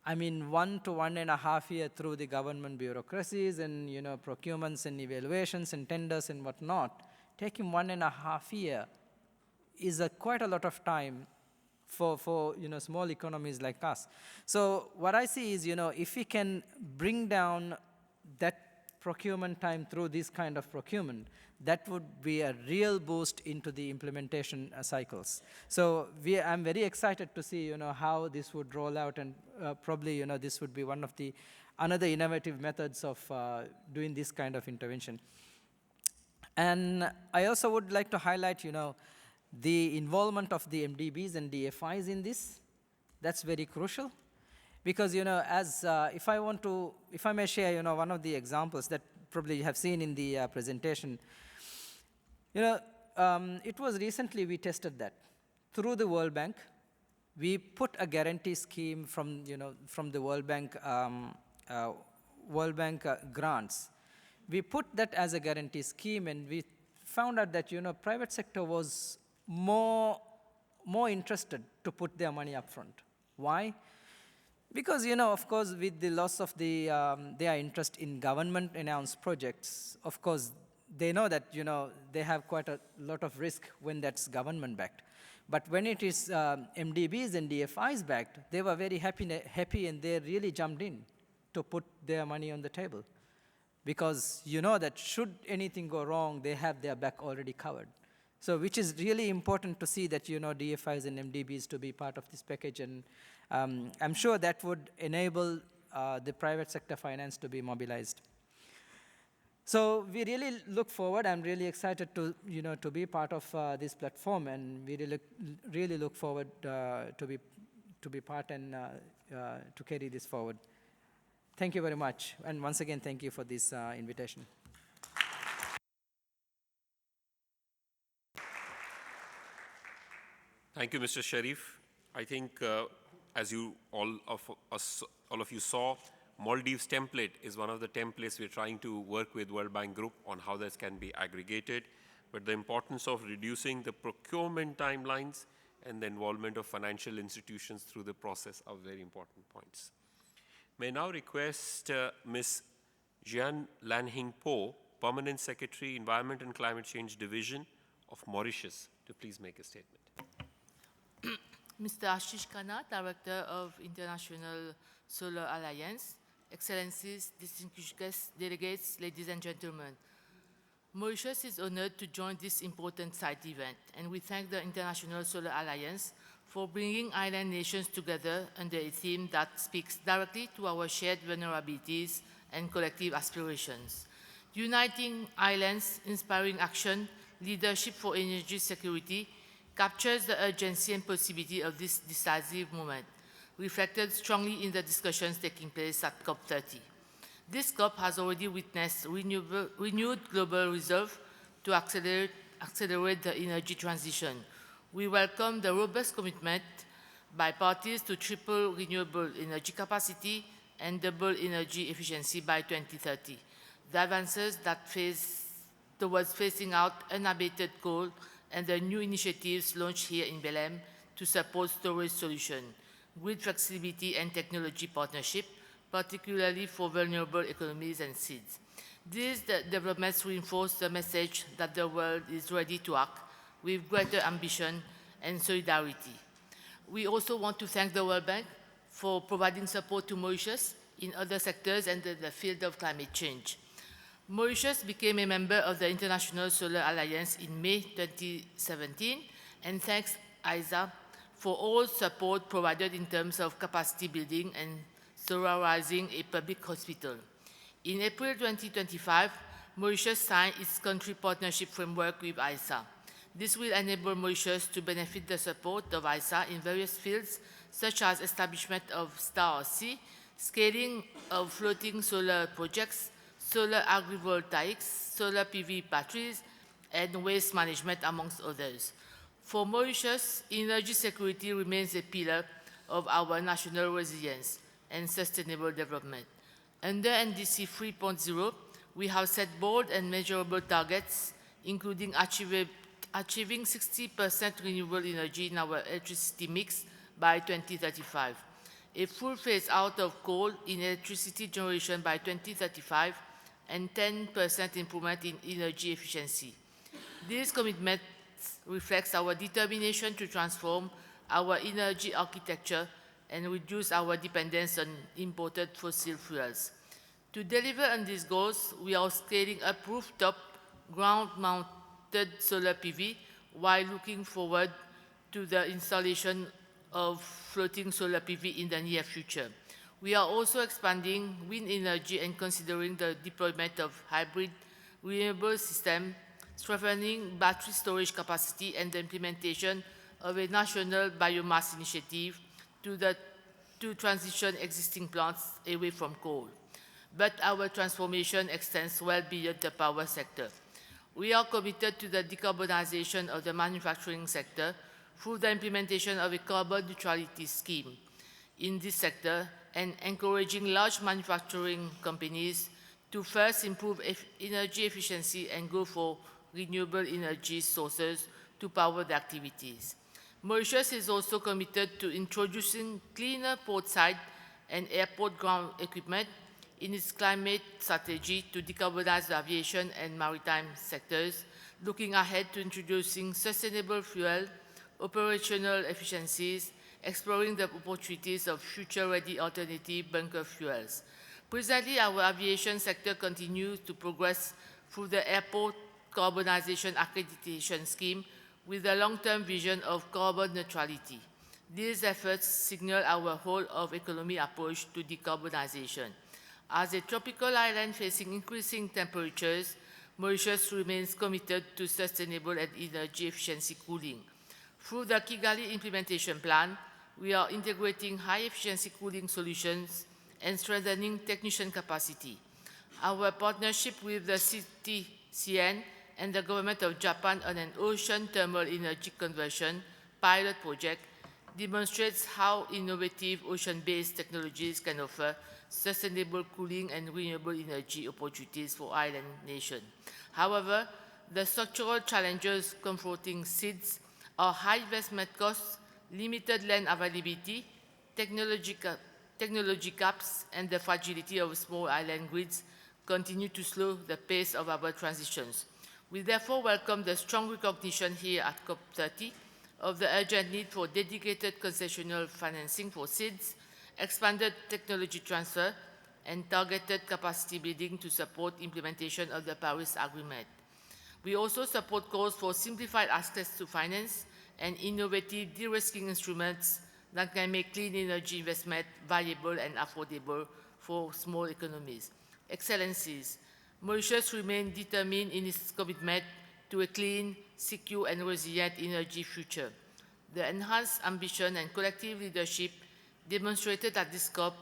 I mean, 1 to 1.5 years through the government bureaucracies and, procurements and evaluations and tenders and whatnot. Taking 1.5 years is quite a lot of time for small economies like us. So what I see is, if we can bring down that procurement time through this kind of procurement, that would be a real boost into the implementation cycles. So I'm very excited to see, how this would roll out, and probably, this would be one of the another innovative methods of doing this kind of intervention. And I also would like to highlight, the involvement of the MDBs and DFIs in this. That's very crucial. Because, as if I may share, one of the examples that probably you have seen in the presentation, it was recently we tested that. Through the World Bank, we put a guarantee scheme from the World Bank grants. We put that as a guarantee scheme, and we found out that private sector was more interested to put their money up front. Why? Because, of course, with the loss of their interest in government-announced projects, of course, they know that, they have quite a lot of risk when that's government-backed. But when it is MDBs and DFIs backed, they were very happy, and they really jumped in to put their money on the table. Because that should anything go wrong, they have their back already covered. So which is really important to see that, DFIs and MDBs to be part of this package. And I'm sure that would enable the private sector finance to be mobilized. So we really look forward. I'm really excited to, to be part of this platform, and we really look forward to be part and to carry this forward. Thank you very much, and once again, thank you for this invitation. Thank you, Mr. Sharif. I think, as all of you saw, Maldives template is one of the templates we're trying to work with World Bank Group on how this can be aggregated. But the importance of reducing the procurement timelines and the involvement of financial institutions through the process are very important points. May I now request Ms. Jian Lanhing Po, Permanent Secretary, Environment and Climate Change Division of Mauritius, to please make a statement. Mr. Ashish Khanna, Director of International Solar Alliance, Excellencies, distinguished guests, delegates, ladies and gentlemen. Mauritius is honored to join this important side event, and we thank the International Solar Alliance for bringing island nations together under a theme that speaks directly to our shared vulnerabilities and collective aspirations. Uniting Islands, Inspiring Action, Leadership for Energy Security captures the urgency and possibility of this decisive moment, reflected strongly in the discussions taking place at COP30. This COP has already witnessed renewed global resolve to accelerate the energy transition. We welcome the robust commitment by parties to triple renewable energy capacity and double energy efficiency by 2030. The advances that towards phasing out unabated coal and the new initiatives launched here in Belém to support storage solutions, grid flexibility and technology partnership, particularly for vulnerable economies and SIDS. These developments reinforce the message that the world is ready to act with greater ambition and solidarity. We also want to thank the World Bank for providing support to Mauritius in other sectors and in the field of climate change. Mauritius became a member of the International Solar Alliance in May 2017, and thanks ISA for all support provided in terms of capacity building and solarizing a public hospital. In April 2025, Mauritius signed its country partnership framework with ISA. This will enable Mauritius to benefit the support of ISA in various fields, such as establishment of STAR-C, scaling of floating solar projects, solar agrivoltaics, solar PV batteries, and waste management, amongst others. For Mauritius, energy security remains a pillar of our national resilience and sustainable development. Under NDC 3.0, we have set bold and measurable targets, including achieving 60% renewable energy in our electricity mix by 2035, a full phase out of coal in electricity generation by 2035, and 10% improvement in energy efficiency. These commitments reflect our determination to transform our energy architecture and reduce our dependence on imported fossil fuels. To deliver on these goals, we are scaling up rooftop ground-mounted solar PV while looking forward to the installation of floating solar PV in the near future. We are also expanding wind energy and considering the deployment of hybrid renewable systems, strengthening battery storage capacity and the implementation of a national biomass initiative to transition existing plants away from coal. But our transformation extends well beyond the power sector. We are committed to the decarbonization of the manufacturing sector through the implementation of a carbon neutrality scheme in this sector and encouraging large manufacturing companies to first improve energy efficiency and go for renewable energy sources to power the activities. Mauritius is also committed to introducing cleaner portside and airport ground equipment in its climate strategy to decarbonize the aviation and maritime sectors, looking ahead to introducing sustainable fuel, operational efficiencies, exploring the opportunities of future-ready alternative bunker fuels. Presently, our aviation sector continues to progress through the airport carbonization accreditation scheme with a long-term vision of carbon neutrality. These efforts signal our whole-of-economy approach to decarbonization. As a tropical island facing increasing temperatures, Mauritius remains committed to sustainable and energy efficiency cooling. Through the Kigali Implementation Plan, we are integrating high-efficiency cooling solutions and strengthening technician capacity. Our partnership with the CTCN and the Government of Japan on an ocean thermal energy conversion pilot project demonstrates how innovative ocean-based technologies can offer sustainable cooling and renewable energy opportunities for island nations. However, the structural challenges confronting SIDS are high investment costs, limited land availability, technology gaps, and the fragility of small island grids continue to slow the pace of our transitions. We therefore welcome the strong recognition here at COP30 of the urgent need for dedicated concessional financing for SIDS, expanded technology transfer, and targeted capacity building to support implementation of the Paris Agreement. We also support calls for simplified access to finance and innovative de-risking instruments that can make clean energy investment viable and affordable for small economies. Excellencies, Mauritius remains determined in its commitment to a clean, secure, and resilient energy future. The enhanced ambition and collective leadership demonstrated at this COP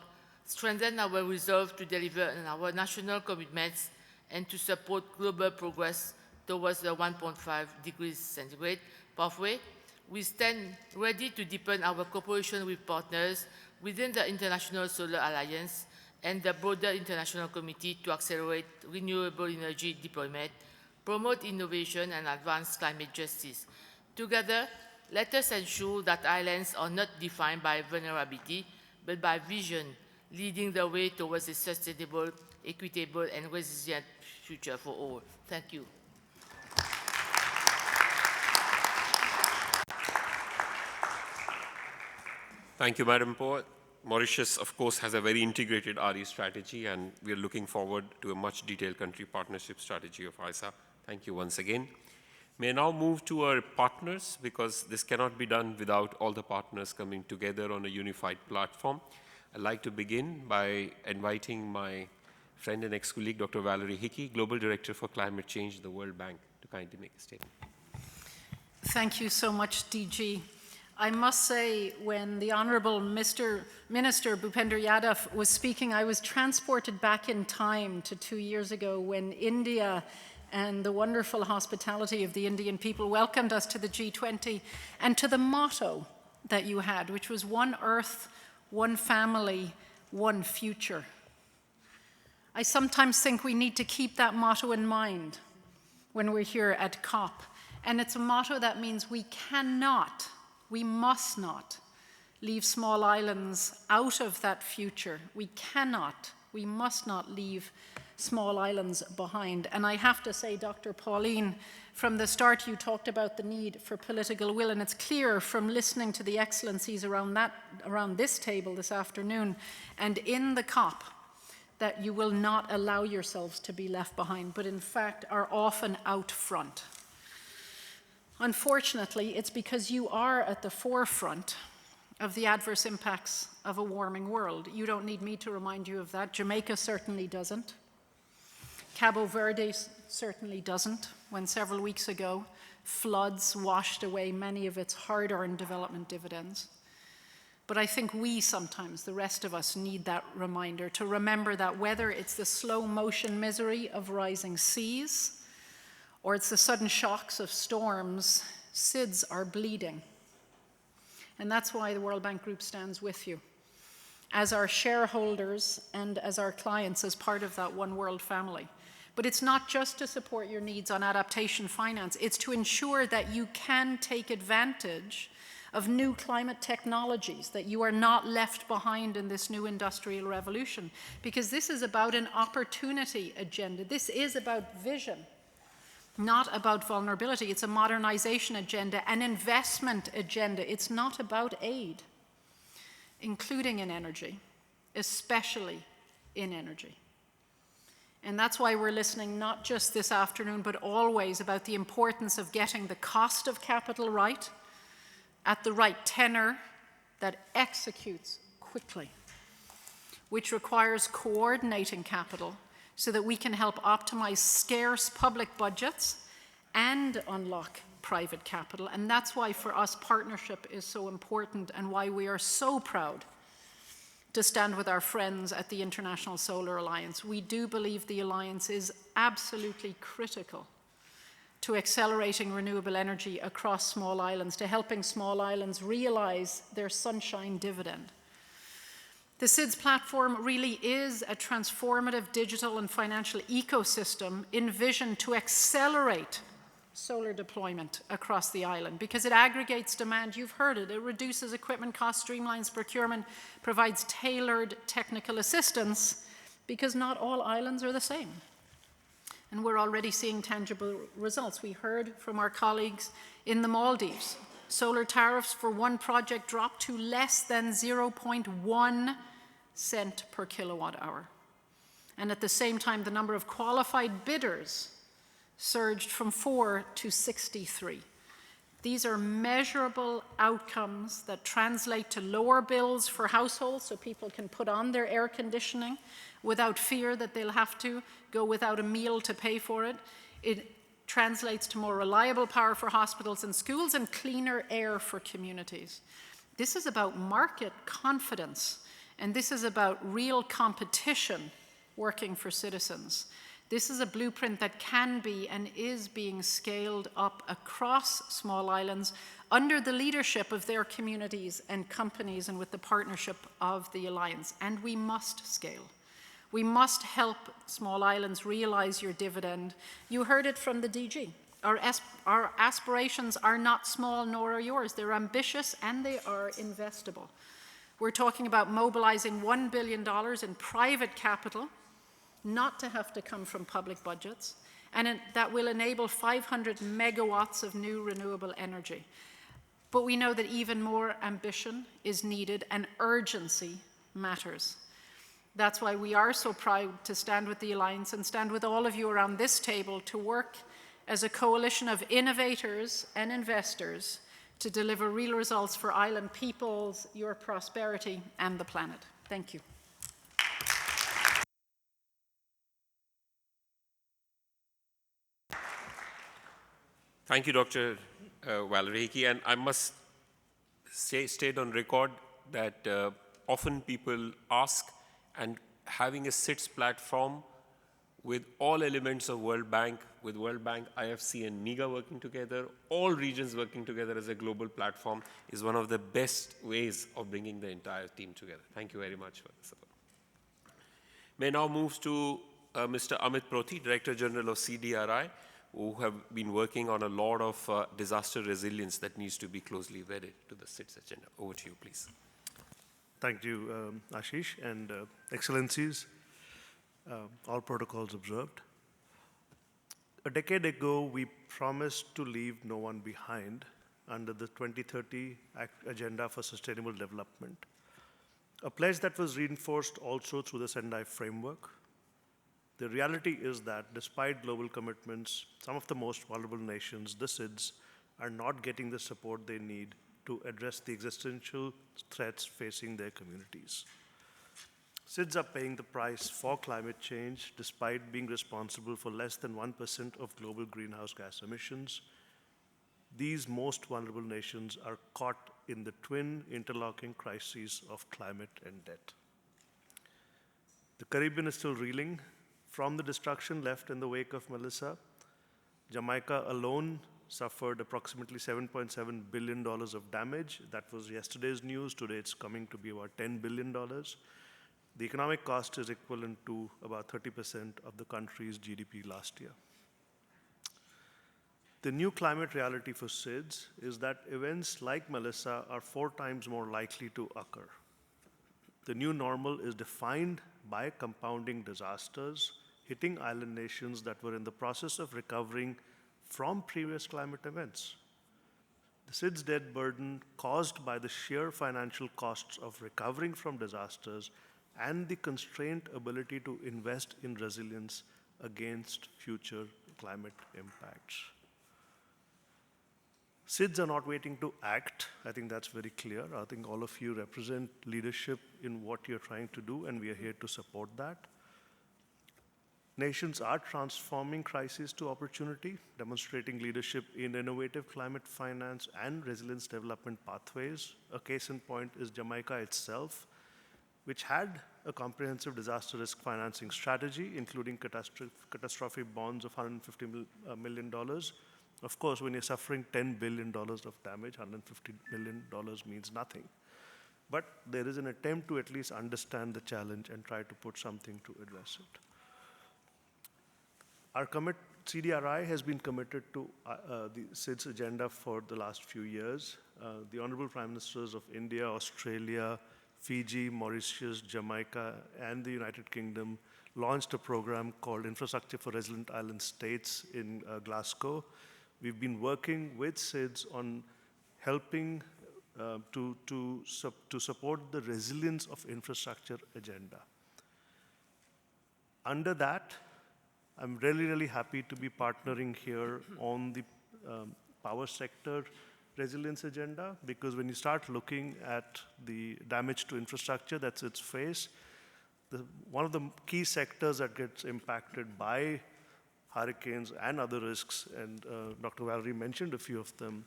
strengthen our resolve to deliver on our national commitments and to support global progress towards the 1.5 degrees centigrade pathway. We stand ready to deepen our cooperation with partners within the International Solar Alliance and the broader international community to accelerate renewable energy deployment, promote innovation, and advance climate justice. Together, let us ensure that islands are not defined by vulnerability, but by vision, leading the way towards a sustainable, equitable, and resilient future for all. Thank you. Thank you, Madam Poet. Mauritius, of course, has a very integrated RE strategy, and we are looking forward to a much detailed country partnership strategy of ISA. Thank you once again. May I now move to our partners, because this cannot be done without all the partners coming together on a unified platform. I'd like to begin by inviting my friend and ex-colleague, Dr. Valerie Hickey, Global Director for Climate Change at the World Bank, to kindly make a statement. Thank you so much, DG. I must say, when the Honourable Minister Bhupender Yadav was speaking, I was transported back in time to 2 years ago when India and the wonderful hospitality of the Indian people welcomed us to the G20 and to the motto that you had, which was one earth, one family, one future. I sometimes think we need to keep that motto in mind when we're here at COP. And it's a motto that means we must not leave small islands out of that future. We must not leave small islands behind. And I have to say, Dr. Pauline From the start, you talked about the need for political will, and it's clear from listening to the excellencies around this table this afternoon and in the COP that you will not allow yourselves to be left behind, but in fact are often out front. Unfortunately, it's because you are at the forefront of the adverse impacts of a warming world. You don't need me to remind you of that. Jamaica certainly doesn't. Cabo Verde certainly doesn't, when several weeks ago floods washed away many of its hard-earned development dividends. But I think we sometimes, the rest of us, need that reminder to remember that whether it's the slow motion misery of rising seas or it's the sudden shocks of storms, SIDS are bleeding. And that's why the World Bank Group stands with you, as our shareholders and as our clients, as part of that One World family. But it's not just to support your needs on adaptation finance, it's to ensure that you can take advantage of new climate technologies, that you are not left behind in this new industrial revolution. Because this is about an opportunity agenda. This is about vision, not about vulnerability. It's a modernization agenda, an investment agenda. It's not about aid, including in energy, especially in energy. And that's why we're listening not just this afternoon, but always about the importance of getting the cost of capital right, at the right tenor, that executes quickly, which requires coordinating capital so that we can help optimize scarce public budgets and unlock private capital. And that's why for us partnership is so important, and why we are so proud to stand with our friends at the International Solar Alliance. We do believe the alliance is absolutely critical to accelerating renewable energy across small islands, to helping small islands realize their sunshine dividend. The SIDS platform really is a transformative digital and financial ecosystem envisioned to accelerate solar deployment across the island, because it aggregates demand. You've heard it. It reduces equipment costs, streamlines procurement, provides tailored technical assistance, because not all islands are the same. And we're already seeing tangible results. We heard from our colleagues in the Maldives. Solar tariffs for one project dropped to less than 0.1 cent per kilowatt hour. And at the same time, the number of qualified bidders surged from 4 to 63. These are measurable outcomes that translate to lower bills for households, so people can put on their air conditioning without fear that they'll have to go without a meal to pay for it. It translates to more reliable power for hospitals and schools and cleaner air for communities. This is about market confidence, and this is about real competition working for citizens. This is a blueprint that can be and is being scaled up across small islands under the leadership of their communities and companies and with the partnership of the Alliance. And we must scale. We must help small islands realize your dividend. You heard it from the DG. Our aspirations are not small, nor are yours. They're ambitious and they are investable. We're talking about mobilizing $1 billion in private capital, not to have to come from public budgets, and that will enable 500 megawatts of new renewable energy. But we know that even more ambition is needed, and urgency matters. That's why we are so proud to stand with the Alliance and stand with all of you around this table to work as a coalition of innovators and investors to deliver real results for island peoples, your prosperity, and the planet. Thank you. Thank you, Dr. Valerie Hickey. And I must state on record that often people ask, and having a SIDS platform with all elements of World Bank, with World Bank, IFC, and MEGA working together, all regions working together as a global platform, is one of the best ways of bringing the entire team together. Thank you very much for the support. May now move to Mr. Amit Proti, Director General of CDRI, who have been working on a lot of disaster resilience that needs to be closely wedded to the SIDS agenda. Over to you, please. Thank you, Ashish, and Excellencies, all protocols observed. A decade ago, we promised to leave no one behind under the 2030 Agenda for Sustainable Development, a pledge that was reinforced also through the Sendai framework. The reality is that despite global commitments, some of the most vulnerable nations, the SIDS, are not getting the support they need to address the existential threats facing their communities. SIDS are paying the price for climate change despite being responsible for less than 1% of global greenhouse gas emissions. These most vulnerable nations are caught in the twin interlocking crises of climate and debt. The Caribbean is still reeling from the destruction left in the wake of Melissa. Jamaica alone suffered approximately $7.7 billion of damage. That was yesterday's news. Today it's coming to be about $10 billion. The economic cost is equivalent to about 30% of the country's GDP last year. The new climate reality for SIDS is that events like Melissa are 4 times more likely to occur. The new normal is defined by compounding disasters hitting island nations that were in the process of recovering from previous climate events. The SIDS debt burden caused by the sheer financial costs of recovering from disasters and the constrained ability to invest in resilience against future climate impacts. SIDS are not waiting to act. I think that's very clear. I think all of you represent leadership in what you're trying to do, and we are here to support that. Nations are transforming crisis to opportunity, demonstrating leadership in innovative climate finance and resilience development pathways. A case in point is Jamaica itself, which had a comprehensive disaster risk financing strategy, including catastrophic bonds of $150 million. Of course, when you're suffering $10 billion of damage, $150 million means nothing. But there is an attempt to at least understand the challenge and try to put something to address it. Our CDRI has been committed to the SIDS agenda for the last few years. The Honorable Prime Ministers of India, Australia, Fiji, Mauritius, Jamaica, and the United Kingdom launched a program called Infrastructure for Resilient Island States in Glasgow. We've been working with SIDS on helping to support the resilience of infrastructure agenda. Under that, I'm really, really happy to be partnering here on the power sector resilience agenda, because when you start looking at the damage to infrastructure that's its face, one of the key sectors that gets impacted by hurricanes and other risks, and Dr. Valerie mentioned a few of them,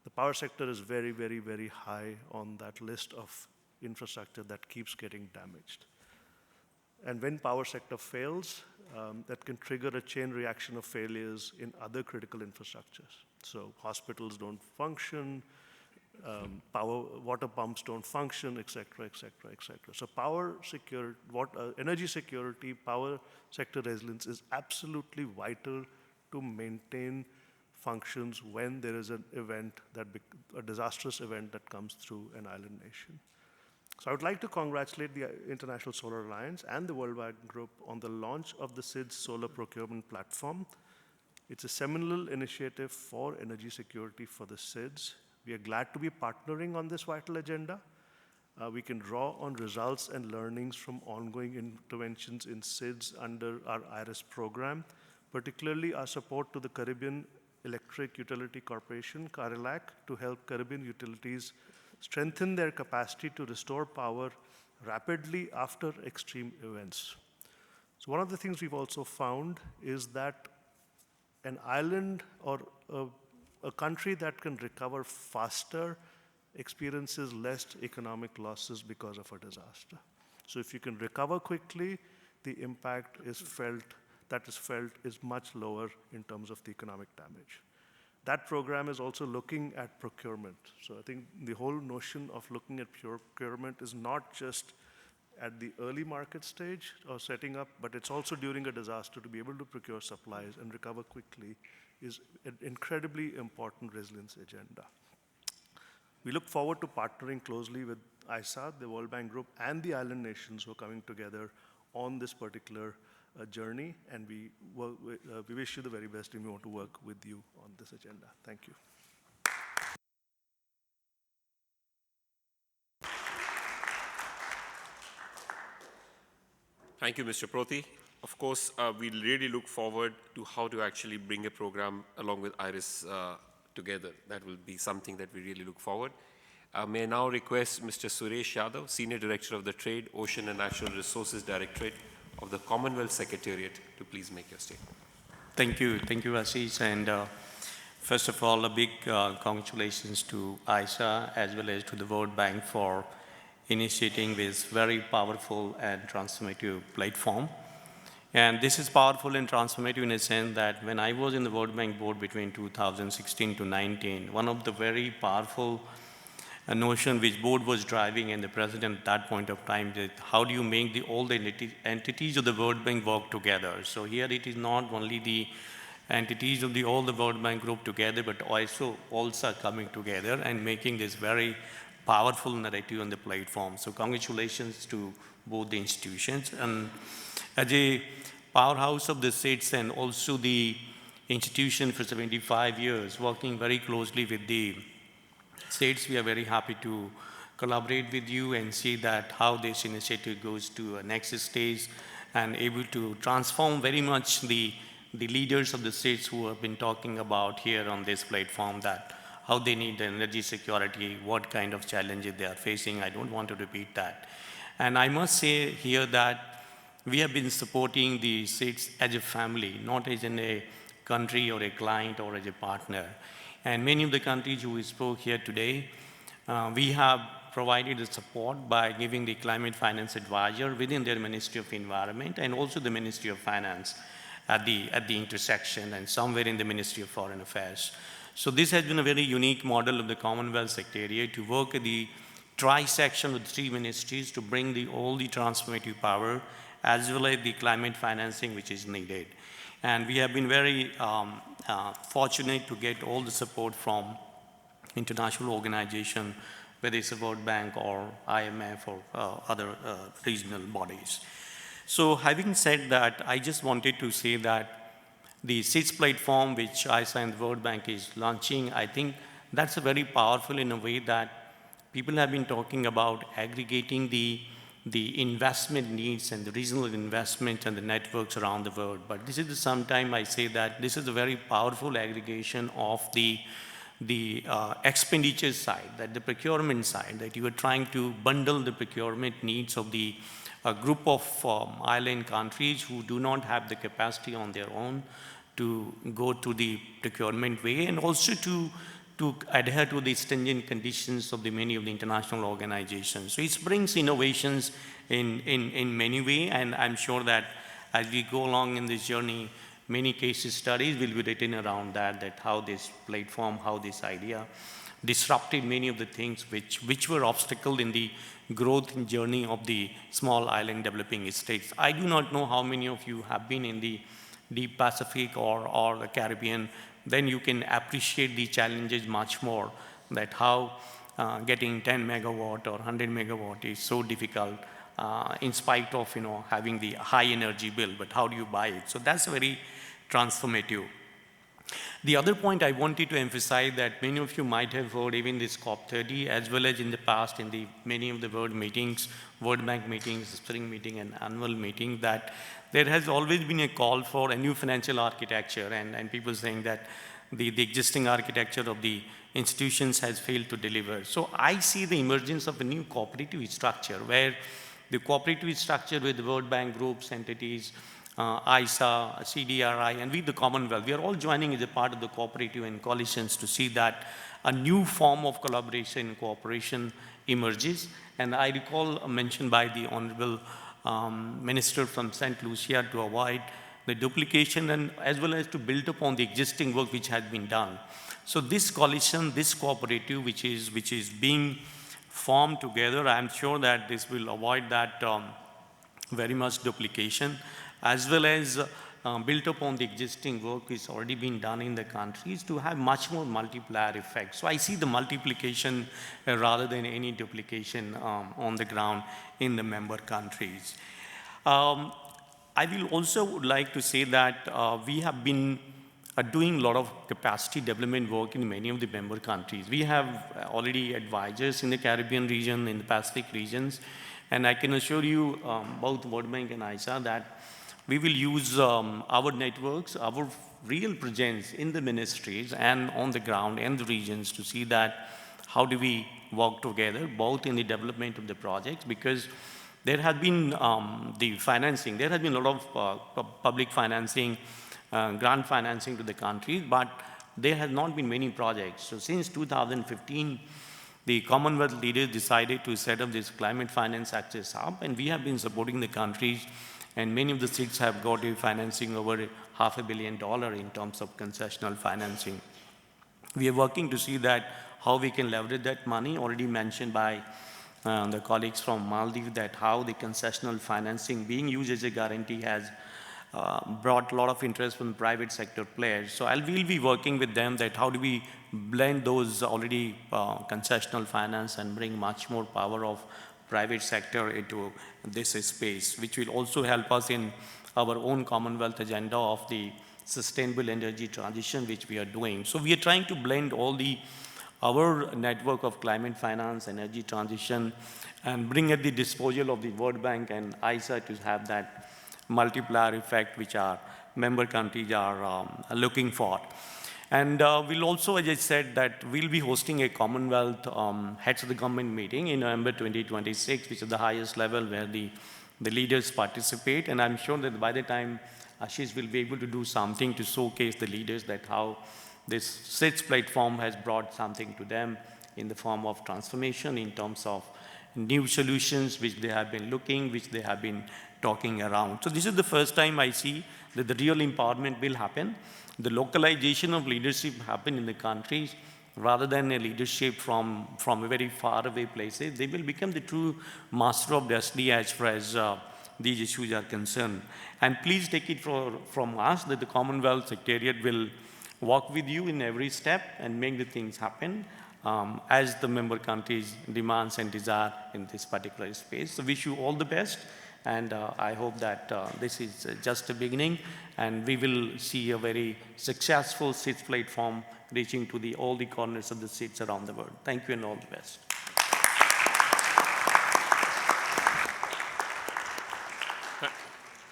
the power sector is very, very, very high on that list of infrastructure that keeps getting damaged. And when power sector fails, that can trigger a chain reaction of failures in other critical infrastructures. So hospitals don't function, water pumps don't function, et cetera, et cetera, et cetera. So power security, energy security, power sector resilience is absolutely vital to maintain functions when there is an event, a disastrous event that comes through an island nation. So I would like to congratulate the International Solar Alliance and the World Bank Group on the launch of the SIDS Solar Procurement Platform. It's a seminal initiative for energy security for the SIDS. We are glad to be partnering on this vital agenda. We can draw on results and learnings from ongoing interventions in SIDS under our IRIS program, particularly our support to the Caribbean Electric Utility Corporation, CARELAC, to help Caribbean utilities strengthen their capacity to restore power rapidly after extreme events. So one of the things we've also found is that an island or a country that can recover faster experiences less economic losses because of a disaster. So if you can recover quickly, the impact is much lower in terms of the economic damage. That program is also looking at procurement. So I think the whole notion of looking at procurement is not just at the early market stage or setting up, but it's also during a disaster to be able to procure supplies and recover quickly is an incredibly important resilience agenda. We look forward to partnering closely with ISAD, the World Bank Group, and the island nations who are coming together on this particular journey, and we wish you the very best, and we want to work with you on this agenda. Thank you. Thank you, Mr. Proti. Of course, we really look forward to how to actually bring a program along with IRIS together. That will be something that we really look forward. May I now request Mr. Suresh Yadav, Senior Director of the Trade, Ocean and Natural Resources Directorate of the Commonwealth Secretariat, to please make your statement. Thank you, Ashish. And first of all, a big congratulations to ISA as well as to the World Bank for initiating this very powerful and transformative platform. And this is powerful and transformative in a sense that when I was in the World Bank board between 2016 to 19, one of the very powerful notion which board was driving and the president at that point of time is how do you make all the entities of the World Bank work together. So here it is not only the entities of all the World Bank group together, but also coming together and making this very powerful narrative on the platform. So congratulations to both the institutions. And as a powerhouse of the SIDS and also the institution for 75 years, working very closely with the SIDS, we are very happy to collaborate with you and see that how this initiative goes to a next stage and able to transform very much the leaders of the SIDS who have been talking about here on this platform that how they need the energy security, what kind of challenges they are facing. I don't want to repeat that. And I must say here that we have been supporting the SIDS as a family, not as in a country or a client or as a partner. And many of the countries who we spoke here today, we have provided the support by giving the climate finance advisor within their Ministry of Environment and also the Ministry of Finance at the intersection and somewhere in the Ministry of Foreign Affairs. So this has been a very unique model of the Commonwealth Secretariat to work at the tri-section of the three ministries to bring all the transformative power as well as the climate financing which is needed. And we have been very fortunate to get all the support from international organizations, whether it's the World Bank or IMF or other regional bodies. So having said that, I just wanted to say that the SIDS platform, which ISA and the World Bank is launching, I think that's a very powerful in a way that people have been talking about aggregating the investment needs and the regional investment and the networks around the world. But this is the sometime I say that this is a very powerful aggregation of the expenditure side, that the procurement side, that you are trying to bundle the procurement needs of a group of island countries who do not have the capacity on their own to go to the procurement way and also to adhere to the stringent conditions of many of the international organizations. So it brings innovations in many ways, and I'm sure that as we go along in this journey, many case studies will be written around that how this platform, how this idea disrupted many of the things which were obstacles in the growth journey of the small island developing states. I do not know how many of you have been in the deep Pacific or the Caribbean, then you can appreciate the challenges much more, that how getting 10 megawatt or 100 megawatt is so difficult in spite of having the high energy bill, but how do you buy it? So that's very transformative. The other point I wanted to emphasize that many of you might have heard even this COP30 as well as in the past in many of the world meetings, World Bank meetings, spring meeting and annual meeting, that there has always been a call for a new financial architecture and people saying that the existing architecture of the institutions has failed to deliver. So I see the emergence of a new cooperative structure where the cooperative structure with the World Bank groups, entities, ISA, CDRI, and with the Commonwealth, we are all joining as a part of the cooperative and coalitions to see that a new form of collaboration and cooperation emerges. And I recall a mention by the Honorable Minister from St. Lucia to avoid the duplication and as well as to build upon the existing work which has been done. So this coalition, this cooperative which is being formed together, I'm sure that this will avoid that very much duplication, as well as built upon the existing work which has already been done in the countries to have much more multiplier effect. So I see the multiplication rather than any duplication on the ground in the member countries. I will also would like to say that we have been doing a lot of capacity development work in many of the member countries. We have already advisors in the Caribbean region, in the Pacific regions, and I can assure you, both World Bank and ISA, that we will use our networks, our real presence in the ministries and on the ground and the regions to see that how do we work together, both in the development of the projects, because there has been the financing, there has been a lot of public financing, grant financing to the countries, but there has not been many projects. So since 2015, the Commonwealth leaders decided to set up this Climate Finance Access Hub, and we have been supporting the countries, and many of the SIDS have got a financing over $500 million in terms of concessional financing. We are working to see that how we can leverage that money, already mentioned by the colleagues from Maldives, that how the concessional financing being used as a guarantee has brought a lot of interest from private sector players. So we'll be working with them that how do we blend those already concessional finance and bring much more power of private sector into this space, which will also help us in our own Commonwealth agenda of the sustainable energy transition, which we are doing. So we are trying to blend all our network of climate finance, energy transition, and bring at the disposal of the World Bank and ISA to have that multiplier effect which our member countries are looking for. And we'll also, as I said, that we'll be hosting a Commonwealth Heads of the Government meeting in November 2026, which is the highest level where the leaders participate. And I'm sure that by the time Ashish will be able to do something to showcase the leaders that how this SIDS platform has brought something to them in the form of transformation in terms of new solutions which they have been looking, which they have been talking around. So this is the first time I see that the real empowerment will happen. The localization of leadership happen in the countries rather than a leadership from a very far away places. They will become the true master of destiny as far as these issues are concerned. And please take it from us that the Commonwealth Secretariat will work with you in every step and make the things happen as the member countries' demands and desire in this particular space. So wish you all the best, and I hope that this is just a beginning, and we will see a very successful SIDS platform reaching to all the corners of the SIDS around the world. Thank you and all the best.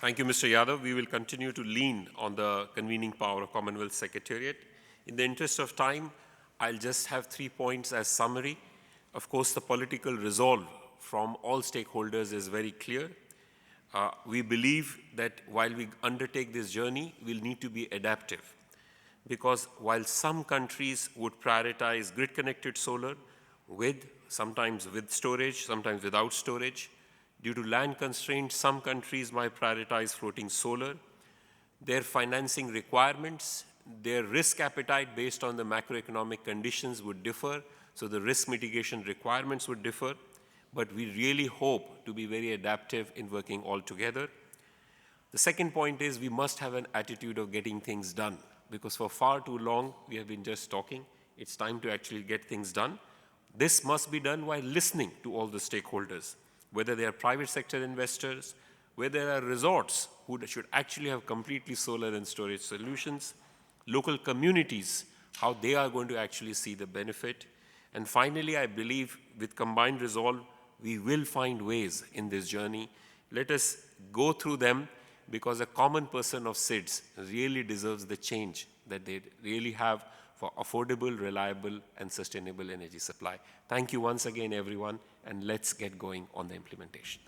Thank you, Mr. Yadav. We will continue to lean on the convening power of Commonwealth Secretariat. In the interest of time, I'll just have 3 points as summary. Of course, the political resolve from all stakeholders is very clear. We believe that while we undertake this journey, we'll need to be adaptive. Because while some countries would prioritize grid-connected solar sometimes with storage, sometimes without storage, due to land constraints, some countries might prioritize floating solar. Their financing requirements, their risk appetite based on the macroeconomic conditions would differ, so the risk mitigation requirements would differ. But we really hope to be very adaptive in working all together. The second point is we must have an attitude of getting things done, because for far too long we have been just talking. It's time to actually get things done. This must be done while listening to all the stakeholders, whether they are private sector investors, whether there are resorts who should actually have completely solar and storage solutions, local communities, how they are going to actually see the benefit. And finally, I believe with combined resolve, we will find ways in this journey. Let us go through them, because a common person of SIDS really deserves the change that they really have for affordable, reliable, and sustainable energy supply. Thank you once again, everyone, and let's get going on the implementation.